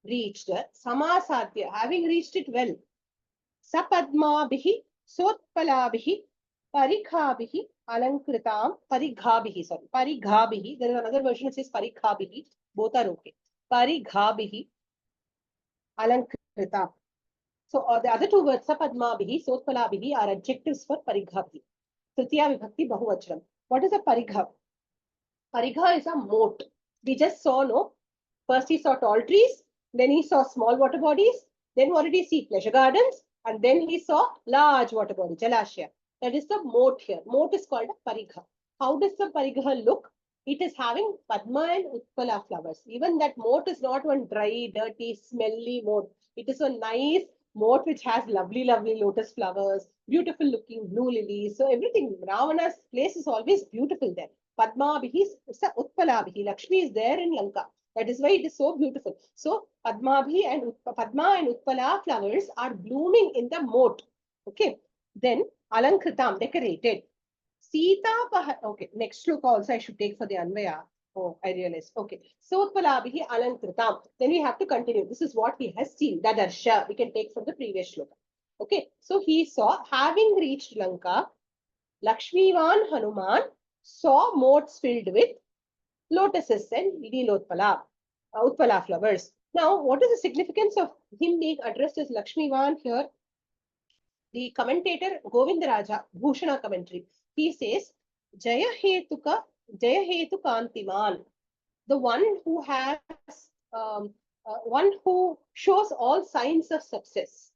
[SPEAKER 1] reached. Samasadya, having reached it well. Sapadmabhihi, Sotpalabhihi, Parikhabhihi, Alankritam, Parighabhihi, sorry, Parighabhihi. There is another version that says Parikhabhihi. Both are okay. Parighabhihi, Alankritam. So the other two words, Sapadmabhihi, Sotpalabhihi, are adjectives for Parighabhihi. Tritiya Vibhakti Bahuvachanam. What is a Parigha? Parigha is a moat. We just saw, no? First he saw tall trees, then he saw small water bodies, then what did he see? Pleasure gardens, and then he saw large water body, Jalashya. That is the moat here. Moat is called a Parigha. How does the Parigha look? It is having Padma and Utpala flowers. Even that moat is not one dry, dirty, smelly moat. It is a nice moat which has lovely, lovely lotus flowers, beautiful looking blue lilies. So everything, Ravana's place is always beautiful there. Padmabhihi, Utpalabhihi. Lakshmi is there in Lanka. That is why it is so beautiful. So Padma and Utpala flowers are blooming in the moat. Okay. Then Alankritam, decorated. Sita, okay, next shloka also I should take for the Anvaya. Oh, I realized. Okay. So Utpalabhihi Alankritam. Then we have to continue. This is what he has seen. Dadarsha, we can take from the previous shloka. Okay. So he saw, having reached Lanka, Lakshmivan Hanuman saw moats filled with lotuses and Utpala flowers. Now, what is the significance of him being addressed as Lakshmivan here? The commentator Govindaraja, Bhushana commentary, he says, Jaya Hetukantiman, the one who has, one who shows all signs of success.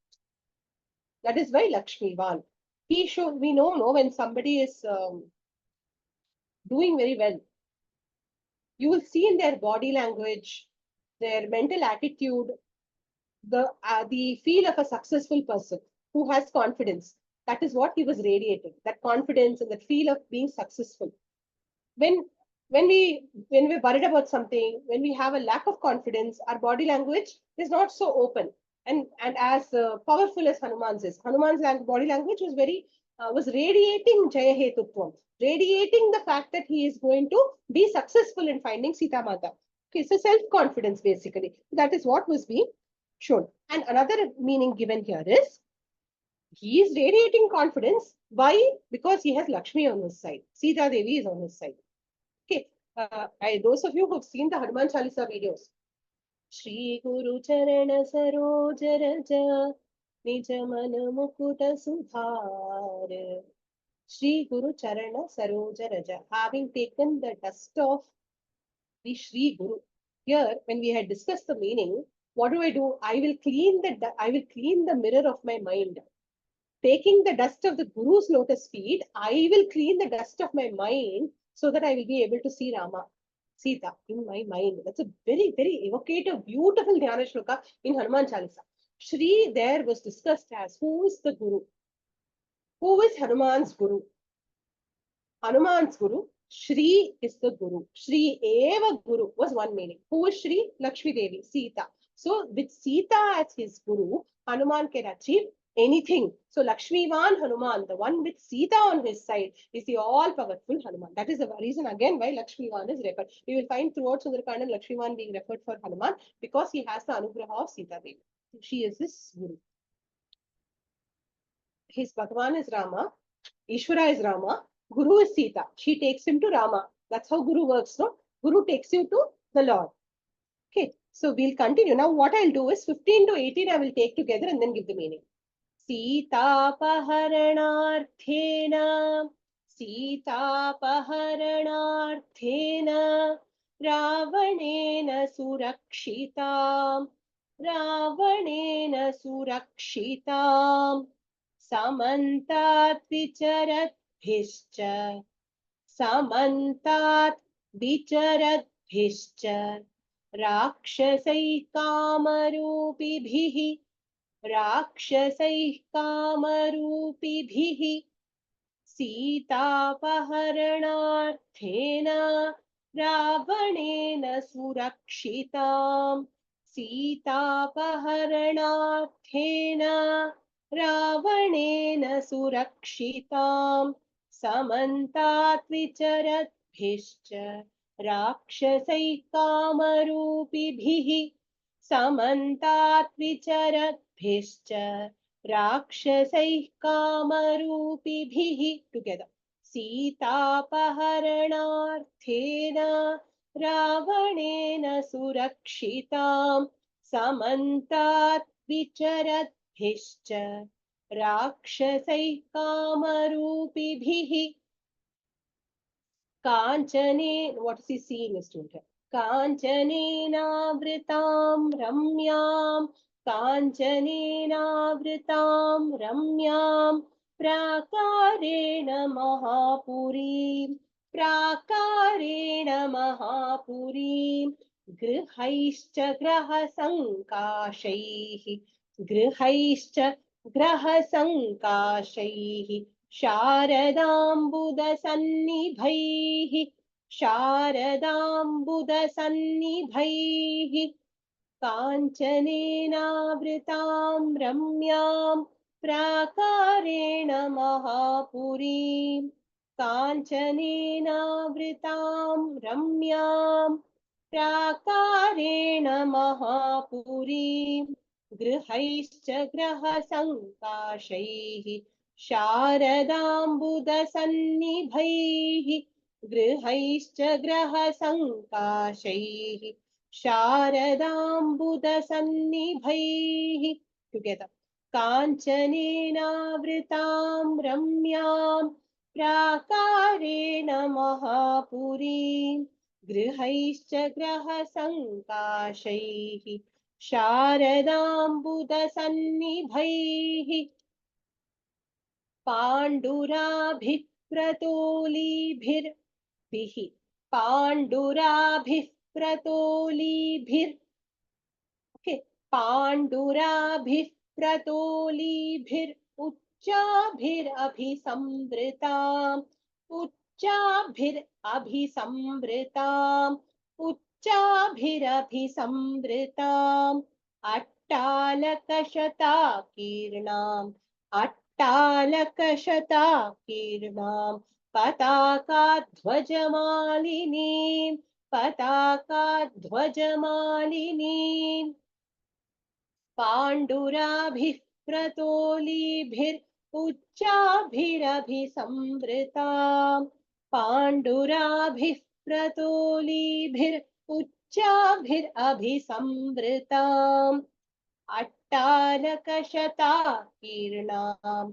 [SPEAKER 1] That is why Lakshmivan. We know when somebody is doing very well, you will see in their body language, their mental attitude, the feel of a successful person who has confidence. That is what he was radiating. That confidence and that feel of being successful. When we're worried about something, when we have a lack of confidence, our body language is not so open. And as powerful as Hanuman's is, Hanuman's body language was radiating Jaya Hetutvam, radiating the fact that he is going to be successful in finding Sita Mata. Okay, so self-confidence basically. That is what was being shown. And another meaning given here is he is radiating confidence. Why? Because he has Lakshmi on his side. Sita Devi is on his side. Okay, those of you who have seen the Hanuman Chalisa videos, Shri Guru Charana Saroj Raja Nija Mana Mukuta Sudhar. Shri Guru Charana Saroja Raja. Having taken the dust of the Shri Guru. Here, when we had discussed the meaning, what do? I will clean the mirror of my mind. Taking the dust of the Guru's lotus feet, I will clean the dust of my mind so that I will be able to see Rama, Sita in my mind. That's a very, very evocative, beautiful Dhyana Shloka in Hanuman Chalisa. Shri there was discussed as who is the Guru? Who is Hanuman's Guru? Hanuman's Guru. Shri is the Guru. Shri Eva Guru was one meaning. Who is Shri? Lakshmi Devi, Sita. So with Sita as his Guru, Hanuman can achieve anything. So Lakshmivan Hanuman, the one with Sita on his side, is the all-powerful Hanuman. That is the reason again why Lakshmivan is referred. We will find throughout Sundarakandam Lakshmivan being referred for Hanuman because he has the Anugraha of Sita Devi. She is his Guru. His Bhagavan is Rama, Ishvara is Rama, Guru is Sita. She takes him to Rama. That's how Guru works, no? Guru takes you to the Lord. Okay, so we'll continue. Now what I'll do is 15 to 18 I will take together and then give the meaning. Sitapaharanarthena Ravanena Surakshitam Samantat Vicharadbhischa Rakshasai Kamarupibhi Sitapaharanarthena Ravanena Surakshitam Sitapaharanarthena Ravanena Surakshitam Samantat Vicharadbhischa Rakshasai Kamarupibhi Samantat Vicharadbhischa Rakshasai Kamarupibhi. Together. Sitapaharanarthena Ravanena Surakshitam Samantat Vicharadbhischa Rakshasai Kamarupibhi. Kanchane, what is he seeing, student? Kanchanenavritam ramyam prakarena mahapurim grihaischa grahasankashaihi Sharadambudasannibhaihi Kanchanenavritam ramyam prakarena mahapurim Kanchanenavritam ramyam prakarena mahapurim grihaischa grahasankashaihi Sharadambudasannibhaihi grihaischa grahasankashaihi Sharadambudasannibhaihi. Together. Kanchanenavritam ramyam prakarena mahapurim grihaischa grahasankashaihi Sharadambudasannibhaihi. पाण्डुराभिः प्रतोलीभिर्भिः पाण्डुराभिः प्रतोलीभिर् okay पाण्डुराभिः प्रतोलीभिर् उच्चाभिरभिसंवृताम् उच्चाभिरभिसंवृताम् उच्चाभिरभिसंवृताम् अट्टालकशताकीर्णाम् अट्टालकशताकीर्णाम् पताकाध्वजमालिनीम् पताकाध्वजमालिनीम् पाण्डुराभिः प्रतोलीभिर् उच्चाभिरभिसंवृताम् पाण्डुराभिः प्रतोलीभिर् उच्चाभिरभिसंवृताम् अट्टालकशताकीर्णाम्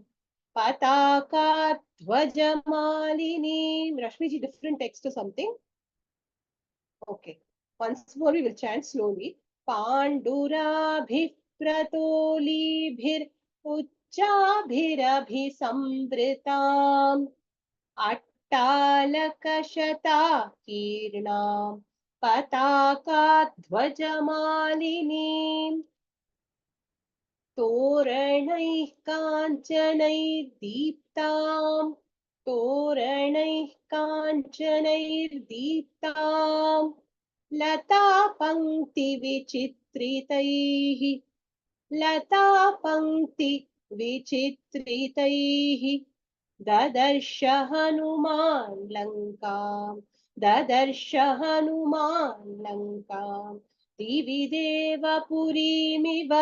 [SPEAKER 1] पताकाध्वजमालिनीम्. Rashmiji, different text or something? Okay. Once more we will chant slowly. पाण्डुराभिः प्रतोलीभिर् उच्चाभिरभिसंवृताम् अट्टालकशताकीर्णाम् पताकाध्वजमालिनीम् तोरणैः काञ्चनैर्दीप्ताम् तोरणैः काञ्चनैर्दीप्ताम् लतापङ्क्तिविचित्रितैः लतापङ्क्तिविचित्रितैः ददर्श हनुमान् लङ्काम् ददर्श हनुमान् लङ्काम् दिवि देवपुरीमिव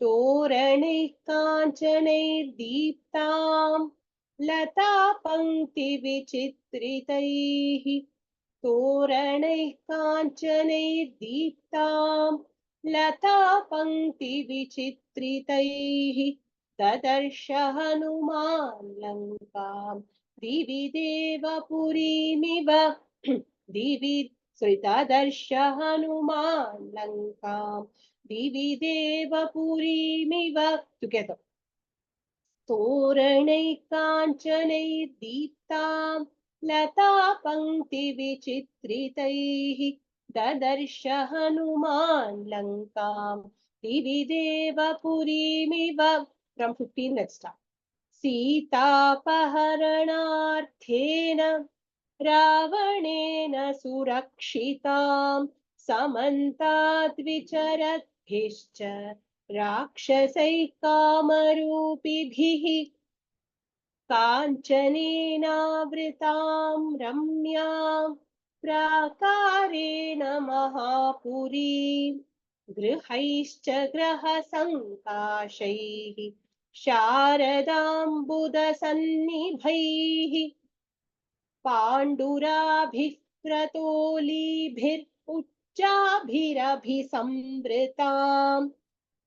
[SPEAKER 1] तोरणैः काञ्चनैर्दीप्ताम् लतापङ्क्तिविचित्रितैः तोरणैः काञ्चनैर्दीप्ताम् लतापङ्क्तिविचित्रितैः ददर्श हनुमान् लङ्काम् दिवि देवपुरीमिव ददर्श हनुमान् लङ्काम् दिवि देवपुरीमिव together तोरणैः काञ्चनैर्दीप्ताम् लतापङ्क्तिविचित्रितैः ददर्श हनुमान् लङ्काम् दिवि देवपुरीमिव. From 15 let's start. सीतापहरणार्थेन रावणेन सुरक्षिताम् समन्ताद्विचरद्भिश्च राक्षसैः कामरूपिभिः काञ्चनेनावृतां रम्यां प्राकारेण महापुरीं गृहैश्च ग्रहसङ्काशैः शारदाम्बुदसन्निभैः पाण्डुराभिः प्रतोलीभिर् उच्चाभिरभिसंवृताम्.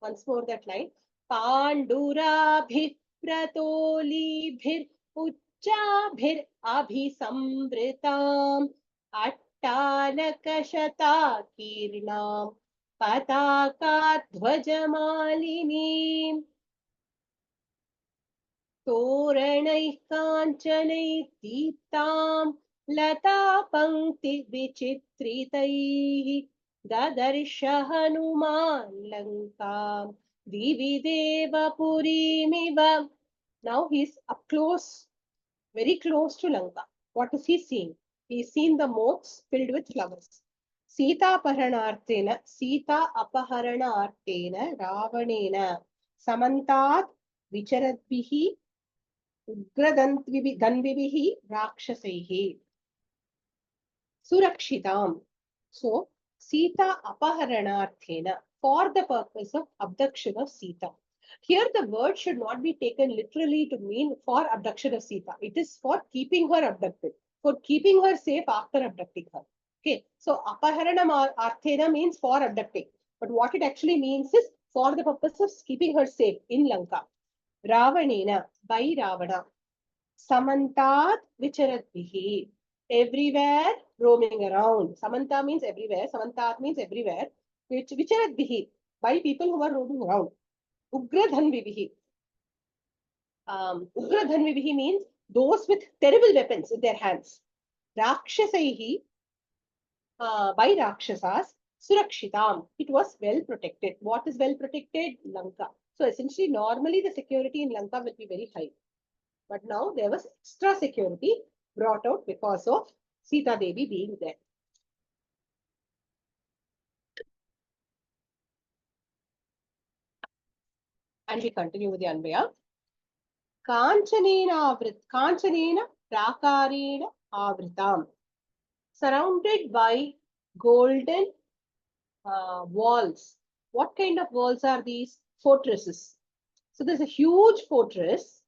[SPEAKER 1] Once more that line. पाण्डुराभिः प्रतोलीभिर् उच्चाभिरभिसंवृताम् अट्टालकशताकीर्णाम् पताकाध्वजमालिनीम् तोरणैः काञ्चनैः दीप्ताम् लतापङ्क्तिविचित्रितैः ददर्श हनुमान् लङ्काम् दिवि देवपुरीमिव. Now he is up close, very close to Lanka. What is he seeing? He is seeing the moats filled with flowers. Sita apaharanartena ravanena samantat vicharadbihi ugradanvibihi rakshasaihi surakshitam. So Sita apaharanarthena, for the purpose of abduction of Sita. Here the word should not be taken literally to mean for abduction of Sita. It is for keeping her abducted, for keeping her safe after abducting her. Okay, so apaharanarthena means for abducting, but what it actually means is for the purpose of keeping her safe in Lanka. Ravanena, by Ravana. Samantat vicharadbihi, everywhere roaming around. Samanta means everywhere, Samantat means everywhere, which vicharadbihi, by people who are roaming around. Ugra Dhanvivihi. Ugra Dhanvivihi means those with terrible weapons in their hands. Rakshasaihi, by Rakshasas, Surakshitam. It was well protected. What is well protected? Lanka. So essentially, normally the security in Lanka will be very high. But now there was extra security brought out because of Sita Devi being there. And we continue with the Anvaya. Kanchanena prakarena avritam. Surrounded by golden walls. What kind of walls are these? Fortresses. So there's a huge fortress.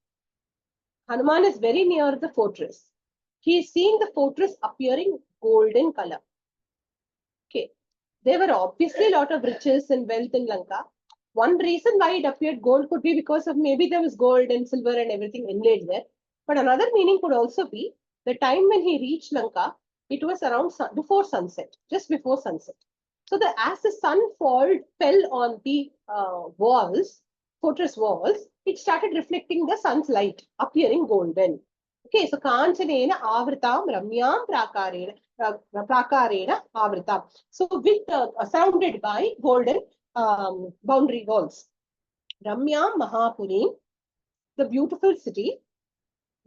[SPEAKER 1] Hanuman is very near the fortress. He is seeing the fortress appearing golden color. Okay. There were obviously a lot of riches and wealth in Lanka. One reason why it appeared gold could be because of maybe there was gold and silver and everything inlaid there. But another meaning could also be the time when he reached Lanka, it was around before sunset, just before sunset. So as the sun fell on the walls, fortress walls, it started reflecting the sun's light, appearing golden. Okay, so Kanchanena Avritam Ramyam Prakarena Avritam. So with surrounded by golden boundary walls. Ramyam Mahapurim, the beautiful city.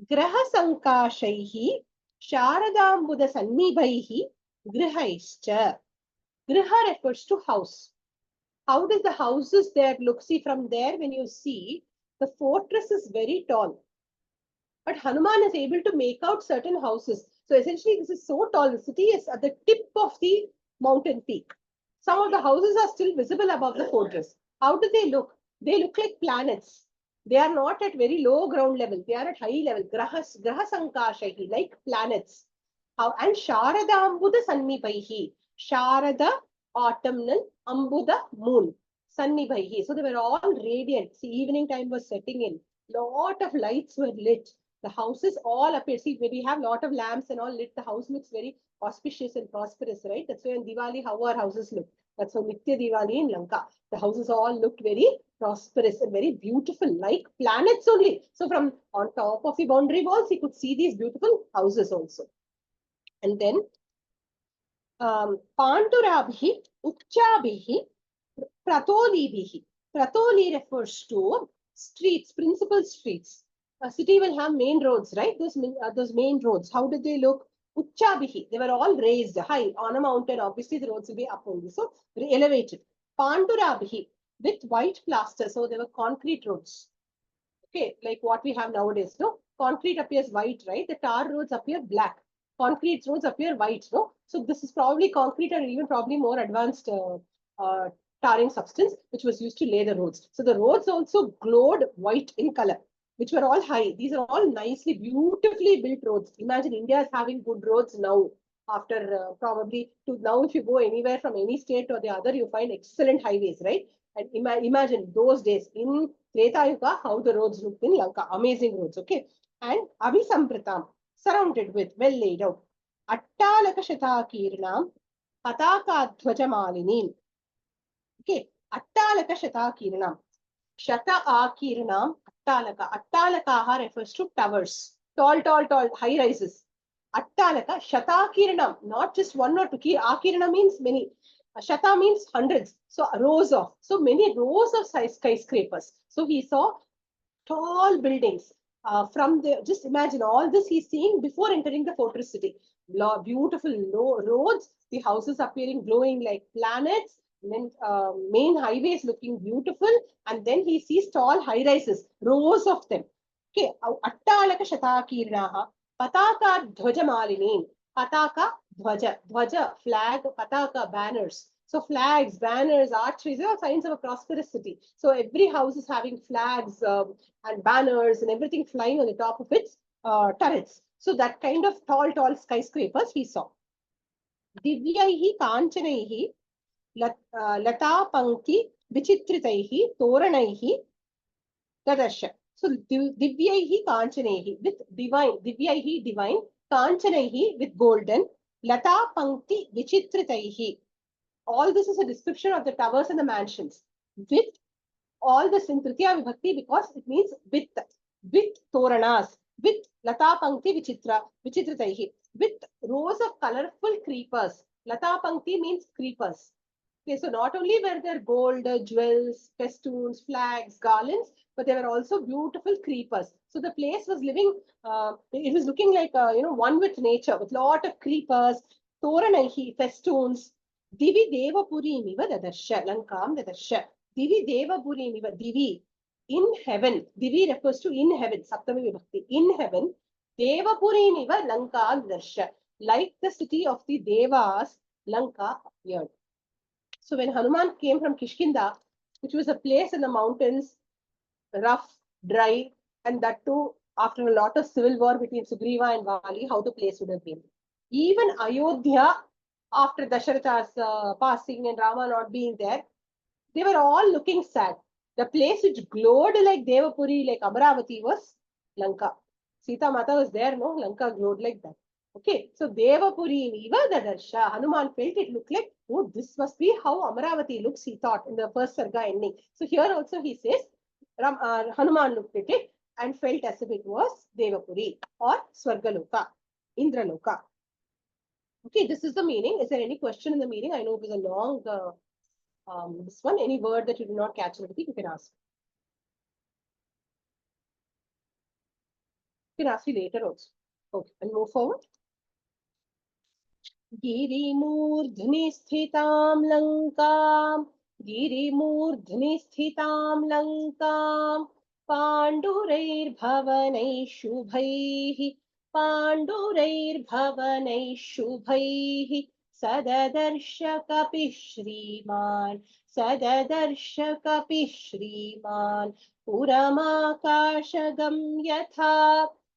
[SPEAKER 1] Graha Sankashaihi Sharadambuda Sannibhaihi Grihaischa. Griha refers to house. How does the houses there look? See, from there, when you see, the fortress is very tall. But Hanuman is able to make out certain houses. So essentially, this is so tall. The city is at the tip of the mountain peak. Some of the houses are still visible above the fortress. How do they look? They look like planets. They are not at very low ground level. They are at high level. Graha Sankashahi, like planets. And Sharada Ambuda Sannibhaihi. Sharada, autumnal, Ambuda, moon. Sannibhaihi. So they were all radiant. See, evening time was setting in. Lot of lights were lit. The houses all appear. See, when we have a lot of lamps and all lit, the house looks very auspicious and prosperous, right? That's why on Diwali, how our houses look. That's how Nitya Diwali in Lanka. The houses all looked very prosperous and very beautiful, like planets only. So from on top of the boundary walls, you could see these beautiful houses also. And then Pandurabhi, Uchabhi, Pratolibihi. Pratoli refers to streets, principal streets. A city will have main roads, right? Those main roads. How did they look? Uchchabihi. They were all raised high on a mountain. Obviously, the roads will be up only. So elevated. Pandurabihi with white plaster. So they were concrete roads. Okay, like what we have nowadays. No, concrete appears white, right? The tar roads appear black. Concrete roads appear white. No, so this is probably concrete or even probably more advanced tarring substance, which was used to lay the roads. So the roads also glowed white in color, which were all high. These are all nicely, beautifully built roads. Imagine India is having good roads now. After probably now, if you go anywhere from any state or the other, you find excellent highways, right? And imagine those days in Treta Yuga, how the roads looked in Lanka. Amazing roads, okay? And Abhisampratam, surrounded with, well laid out. Attalaka Shatakirnam, Pataka Dhvajamalinim. Okay, Attalaka Shatakirnam. Shata Akirnam, Attalaka. Attalakaha refers to towers. Tall, high rises. Attalaka, Shatakirnam, not just one or two. Akirna means many. Shata means hundreds. So rows of. So many rows of skyscrapers. So he saw tall buildings. Just imagine all this he's seeing before entering the fortress city. Beautiful roads, the houses appearing glowing like planets, and then main highways looking beautiful, and then he sees tall high rises, rows of them. Okay, Attalaka Shatakirnaha, Pataka Dhvajamalinim, Pataka Dhvaja, flag, Pataka banners. So flags, banners, archways, are signs of a prosperous city. So every house is having flags and banners and everything flying on the top of its turrets. So that kind of tall skyscrapers he saw. Divyaihi kanchanaihi lata pankti vichitritaihi toranaihi tadasha. So divyaihi kanchanaihi with divine, divyaihi divine, kanchanaihi with golden, lata pankti vichitritaihi. All this is a description of the towers and the mansions with all this in Tritiya Vibhakti because it means with Toranas, with Lata Pankti Vichitrataihi, with rows of colorful creepers. Lata Pankti means creepers. Okay, so not only were there gold, jewels, festoons, flags, garlands, but there were also beautiful creepers. So the place was it was looking like, one with nature, with lot of creepers, toranaihi, festoons. Divi Devapuri Miva Dadarsha, Lankam Dadarsha. Divi Devapuri Miva, Divi, in heaven. Divi refers to in heaven, Saptami Vibhakti, in heaven. Devapuri Miva Lankam Dadarsha. Like the city of the Devas, Lanka appeared. So when Hanuman came from Kishkinda, which was a place in the mountains, rough, dry, and that too after a lot of civil war between Sugriva and Vali, how the place would have been. Even Ayodhya, after Dasharatha's passing and Rama not being there, they were all looking sad. The place which glowed like Devapuri, like Amaravati, was Lanka. Sita Mata was there, no? Lanka glowed like that. Okay, so Devapuri Niva Dadarsha, Hanuman felt it looked like, oh, this must be how Amaravati looks, he thought in the first Sarga ending. So here also he says, Hanuman looked at it and felt as if it was Devapuri or Swargaloka, Indraloka. Okay, this is the meaning. Is there any question in the meaning? I know it was a long this one. Any word that you did not catch, you can ask. You can ask me later also. Okay, and move forward. गिरिमूर्ध्नि स्थितां लङ्कां गिरिमूर्ध्नि स्थितां लङ्कां पाण्डुरैर्भवनैः शुभैः पाण्डुरैर्भवनैः शुभैः सददर्श कपिः श्रीमान् सददर्श कपिः श्रीमान् पुरमाकाशगं यथा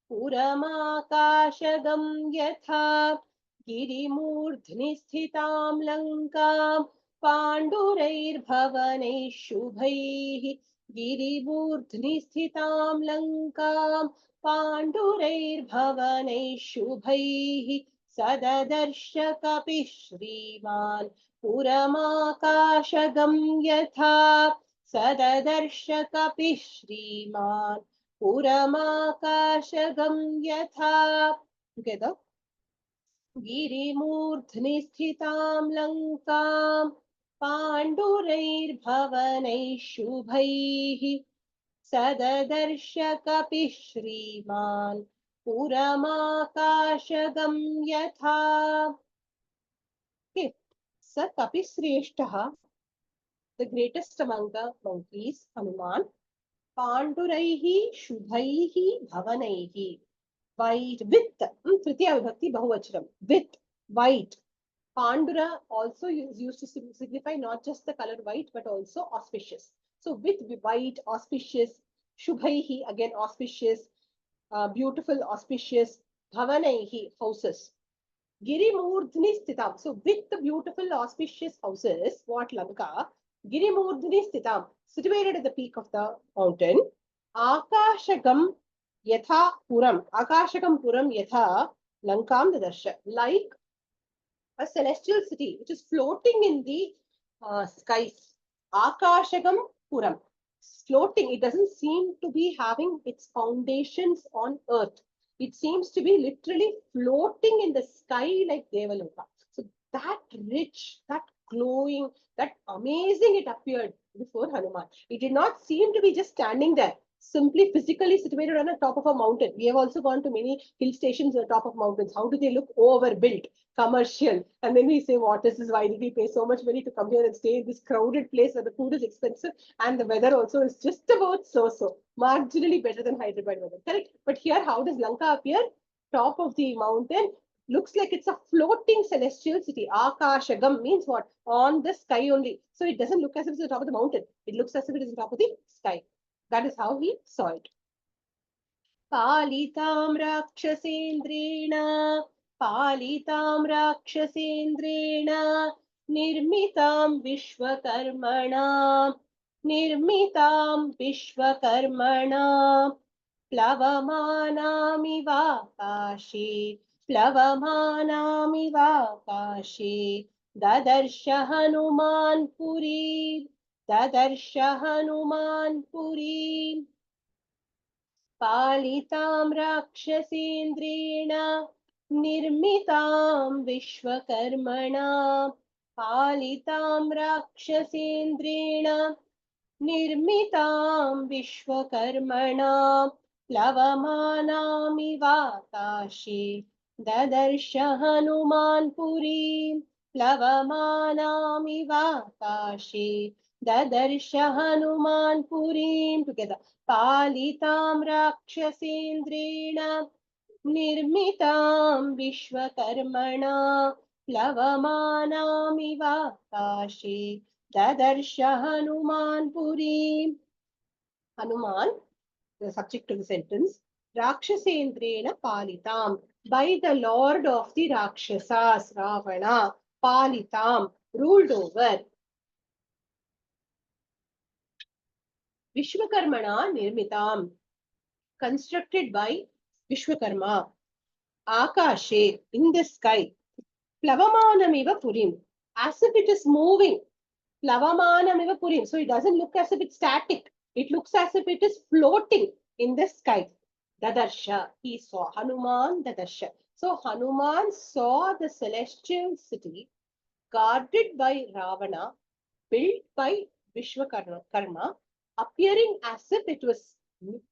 [SPEAKER 1] पुरमाकाशगं यथा गिरिमूर्ध्नि स्थितां लङ्कां पाण्डुरैर्भवनैः शुभैः गिरिमूर्ध्नि स्थितां लङ्कां पाण्डुरैर्भवनैः शुभैः सददर्श कपिः श्रीमान् पुरमाकाशगं यथा सददर्श कपिः श्रीमान् पुरमाकाशगं यथा. Together. गिरिमूर्ध्नि स्थितां लङ्कां पाण्डुरैर्भवनैः शुभैः सददर्श कपिः श्रीमान् पुरमाकाशगं यथा. Okay. Sir Kapishrestha, the greatest among the monkeys, Hanuman, Panduraihi Shubhaihi Bhavanaihi, white with Tritiya Vibhakti Bahuvachanam, with white. Pandura also is used to signify not just the color white but also auspicious. So with white, auspicious, Shubhaihi, again auspicious, beautiful, auspicious, Bhavanaihi, houses. Girimurdhni Sthitam. So with the beautiful, auspicious houses, what Lanka? Girimurdhni Sthitam, situated at the peak of the mountain. Akashagam Yatha Puram. Akashagam Puram Yatha Lankam Dadarsha. Like a celestial city which is floating in the skies. Akashagam Puram. Floating. It doesn't seem to be having its foundations on earth. It seems to be literally floating in the sky like Devaloka. So that rich, that glowing, that amazing it appeared before Hanuman. It did not seem to be just standing there, simply physically situated on the top of a mountain. We have also gone to many hill stations on the top of mountains. How do they look? Overbuilt, commercial. And then we say, what is this? Why did we pay so much money to come here and stay in this crowded place where the food is expensive and the weather also is just about so-so, marginally better than Hyderabad weather. Correct? But here, how does Lanka appear? Top of the mountain. Looks like it's a floating celestial city. Akashagam means what? On the sky only. So it doesn't look as if it's on top of the mountain. It looks as if it is on top of the sky. That is how he saw it. Palitam rakshasendrena, Palitam rakshasendrena, Nirmitam Vishwakarmana, Nirmitam Vishwakarmana, Plavamanamiva Kashi, Plavamanamiva Kashi, Dadarsha Hanuman Puri, Dadarsha Hanuman Purim Palitam Rakshasendrena Nirmitam Vishwakarmana Palitam Rakshasendrena Nirmitam Vishwakarmana Plavamanamivakashi Dadarsha Hanuman Purim Plavamanamivakashi Dadarsha Hanuman Purim together. Palitam Rakshasendrena Nirmitam Vishwakarmana Plavamanamivakashi Dadarsha Hanuman Purim. Hanuman, the subject of the sentence, Rakshasendrena Palitam, by the Lord of the Rakshasas, Ravana, Palitam, ruled over. Vishwakarmana Nirmitam, constructed by Vishwakarma. Akashe, in the sky. Plavamanamiva Purim, as if it is moving. Plavamanamiva Purim. So it doesn't look as if it's static. It looks as if it is floating in the sky. Dadarsha, he saw. Hanuman Dadarsha. So Hanuman saw the celestial city guarded by Ravana, built by Vishwakarma, appearing as if it was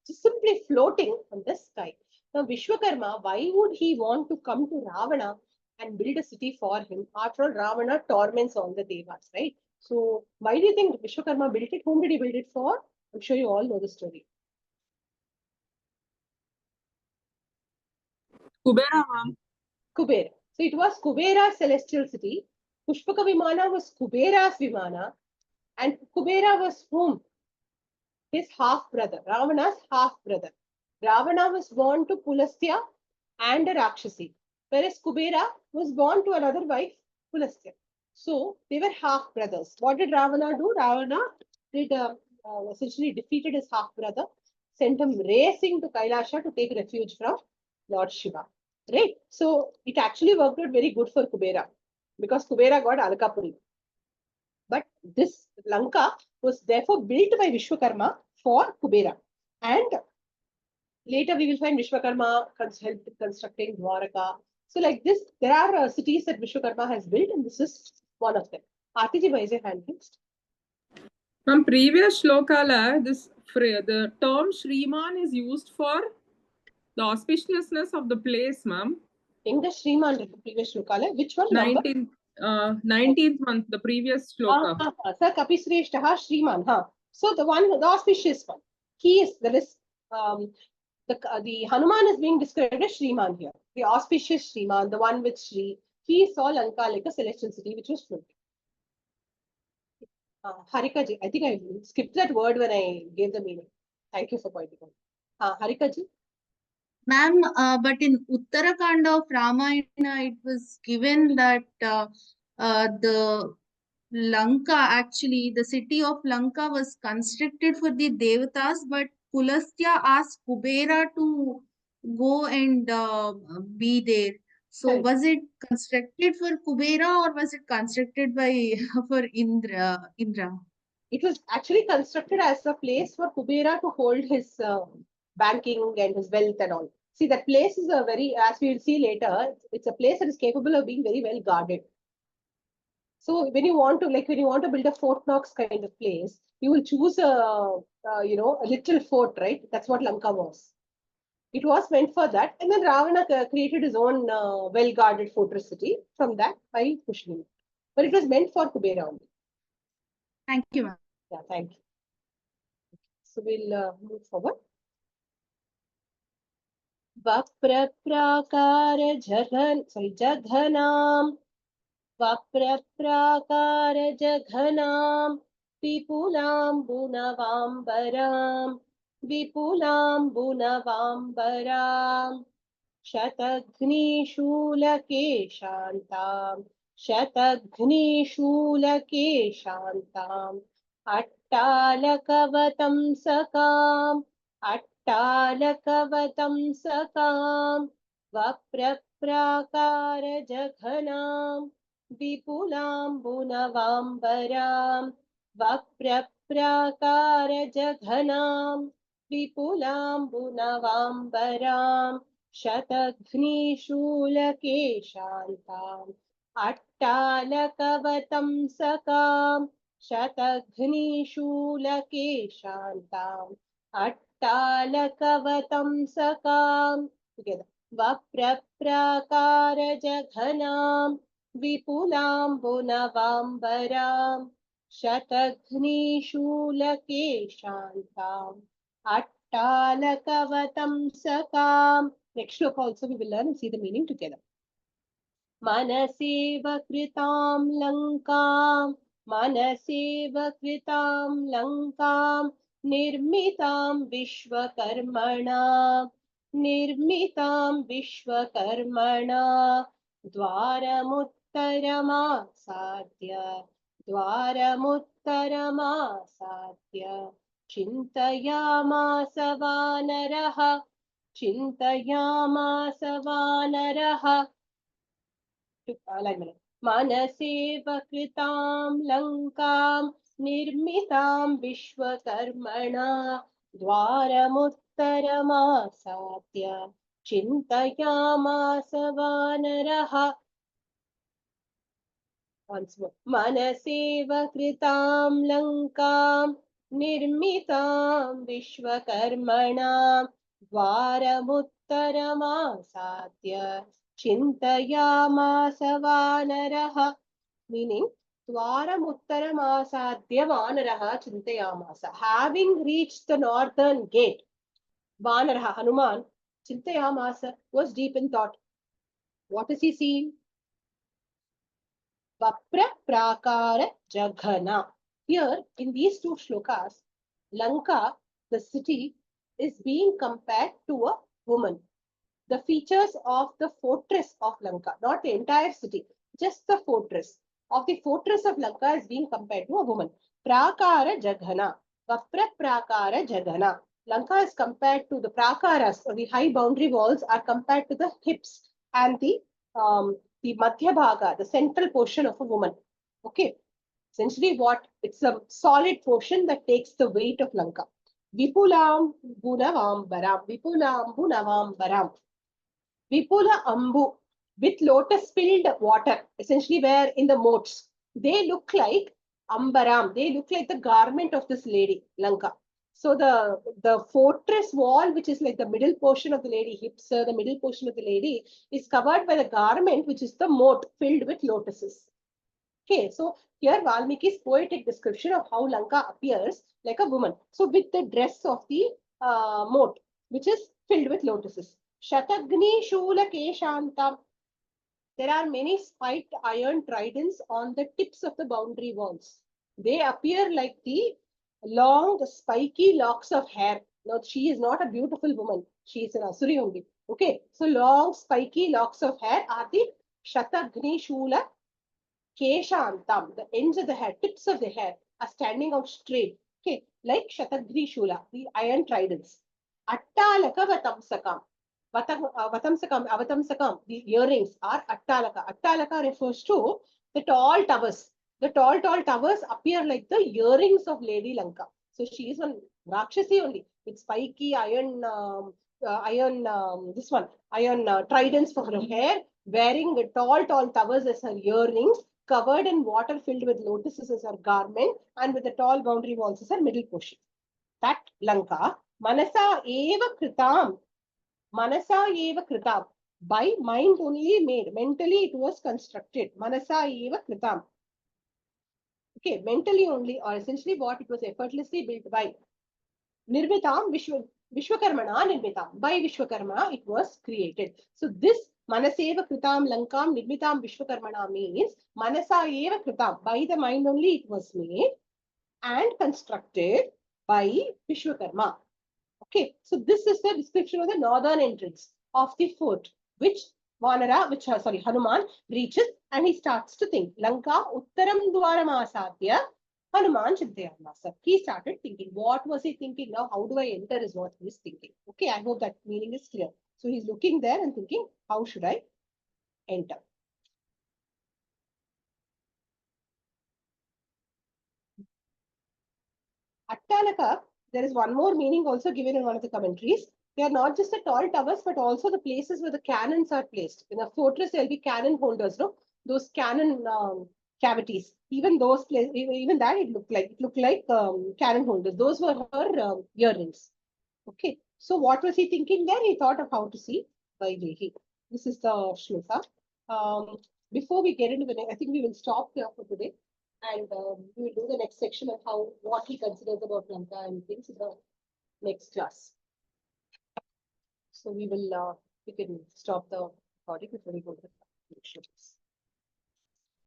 [SPEAKER 1] simply floating on the sky. Now, Vishwakarma, why would he want to come to Ravana and build a city for him? After all, Ravana torments all the devas, right? So, why do you think Vishwakarma built it? Whom did he build it for? I'm sure you all know the story.
[SPEAKER 4] Kubera, ma'am.
[SPEAKER 1] Kubera. So, it was Kubera's celestial city. Pushpaka Vimana was Kubera's Vimana. And Kubera was whom? His half-brother, Ravana's half-brother. Ravana was born to Pulastya and a Rakshasi, whereas Kubera was born to another wife, Pulastya. So they were half-brothers. What did Ravana do? Ravana did essentially defeated his half-brother, sent him racing to Kailasha to take refuge from Lord Shiva. Right? So it actually worked out very good for Kubera because Kubera got Alakapuri. But this Lanka was therefore built by Vishwakarma for Kubera. And later we will find Vishwakarma helped constructing Dwaraka. So like this, there are cities that Vishwakarma has built and this is one of them. Aartiji, raise your hand please.
[SPEAKER 4] From previous Shlokala, the term Shriman is used for the auspiciousness of the place, ma'am.
[SPEAKER 1] In the Shriman, the previous Shlokala, which one? Number?
[SPEAKER 4] 19th month, the previous Shloka.
[SPEAKER 1] Sir, Kapisreshtaha Shriman. So the one, the auspicious one. He is, there is, the Hanuman is being described as Shriman here. The auspicious Shriman, the one with Shri. He saw Lanka like a celestial city which was floating. Harika ji, I think I skipped that word when I gave the meaning. Thank you for pointing out. Harika ji.
[SPEAKER 5] Ma'am, but in Uttarakanda of Ramayana, it was given that the Lanka, actually, the city of Lanka was constructed for the Devatas, but Pulastya asked Kubera to go and be there. So,
[SPEAKER 1] Correct.
[SPEAKER 5] was it constructed for Kubera or was it constructed by for Indra?
[SPEAKER 1] It was actually constructed as a place for Kubera to hold his banking and his wealth and all. See, that place is a very, as we will see later, it's a place that is capable of being very well guarded. So when you want to, like, when you want to build a Fort Knox kind of place, you will choose a little fort, right? That's what Lanka was. It was meant for that. And then Ravana created his own well-guarded fortress city from that by pushing it. But it was meant for Kubera only.
[SPEAKER 5] Thank you, ma'am.
[SPEAKER 1] Yeah, thank you. So we'll move forward. Vapraprakara jaghanam Vapraprakara jaghanam Vipulam bunavambaram Vipulam bunavambaram Shatagni shulake shantam Shatagni shulake shantam Attalakavatam sakam Attalakavatam sakam Vapraprakara jaghanam Vipulam bunavambaram वक्रप्राकारजघनां विपुलाम्बुनवाम्बरां शतघ्निशूलकेशान्ताम् अट्टालकवतंसकां शतघ्निशूलकेशान्ताम् अट्टालकवतंसकां together वप्रप्राकारजघनां विपुलाम्बुनवाम्बरां शतघ्निशूलकेशान्ताम् अट्टालकवतंसकां. Next shloka also we will learn and see the meaning together. मनसेव कृतां लङ्कां मनसेव कृतां लङ्कां निर्मितां विश्वकर्मणा निर्मितां विश्वकर्मणा द्वारमुत्तरमासाद्य द्वारमुत्तरमासाद्य चिन्तयामास वानरः चिन्तयामास वानरः. मनसेव कृतां लङ्कां निर्मितां विश्वकर्मणा द्वारमुत्तरमासाद्य चिन्तयामास वानरः. Once more. मनसेव कृतां लङ्कां निर्मितां विश्वकर्मणा द्वारमुत्तरमासाद्य चिन्तयामास वानरः. Meaning, द्वारमुत्तरमासाद्य वानरः चिन्तयामास. Having reached the northern gate, Vanarah, Hanuman, Chintayamasa, was deep in thought. What is he seeing? Vapra Prakara Jaghana. Here, in these two shlokas, Lanka, the city, is being compared to a woman. The features of the fortress of Lanka, not the entire city, just the fortress of the fortress of Lanka is being compared to a woman. Prakara Jaghana. Vapra Prakara Jaghana. Lanka is compared to the prakaras, or the high boundary walls are compared to the hips and the Madhya Bhaga, the central portion of a woman. Okay. Essentially what? It's a solid portion that takes the weight of Lanka. Vipulam Bunavambaram. Vipulam Bunavambaram. Vipula Ambu, with lotus filled water, essentially where in the moats. They look like Ambaram. They look like the garment of this lady, Lanka. So the fortress wall, which is like the middle portion of the lady, hips, the middle portion of the lady, is covered by the garment, which is the moat filled with lotuses. Okay, so here Valmiki's poetic description of how Lanka appears like a woman. So with the dress of the moat, which is filled with lotuses. Shatagni Shula Keshantam. There are many spiked iron tridents on the tips of the boundary walls. They appear like the long, spiky locks of hair. Now, she is not a beautiful woman. She is an Asuri only. Okay, so long, spiky locks of hair are the Shatagni Shula Keshantam. The ends of the hair, tips of the hair are standing out straight. Okay, like Shatagni Shula, the iron tridents. Attalaka Vatamsakam. Avatamsakam, the earrings are Attalaka. Attalaka refers to the tall towers. The tall towers appear like the earrings of Lady Lanka. So she is one Rakshasi only with spiky iron, tridents for her hair, wearing the tall towers as her earrings, covered in water filled with lotuses as her garment, and with the tall boundary walls as her middle portion. That Lanka, Manasa Eva Kritam. Manasa eva kritam. By mind only made. Mentally it was constructed. Manasa eva kritam. Okay, mentally only, or essentially what? It was effortlessly built by Nirmitam Vishwakarmana Nirmitam. By Vishwakarma it was created. So this Manaseva Kritam Lankam Nirmitam Vishwakarmana means Manasa eva kritam. By the mind only it was made and constructed by Vishwakarma. Okay, so this is the description of the northern entrance of the fort, which Hanuman reaches and he starts to think. Lanka Uttaram Dwaramasadya Hanuman Chintayamasa. He started thinking. What was he thinking now? How do I enter is what he is thinking. Okay, I hope that meaning is clear. So he's looking there and thinking, how should I enter? Attalaka, there is one more meaning also given in one of the commentaries. They are not just the tall towers, but also the places where the cannons are placed. In a fortress, there will be cannon holders, no? Those cannon cavities. Even those places, even that it looked like cannon holders. Those were her earrings. Okay. So what was he thinking there? He thought of how to see Vaidehi. This is the shloka. Before we get into the next, I think we will stop here for today, and we will do the next section of how what he considers about Lanka and things in the next class. So we can stop the recording before we go to the shlokas.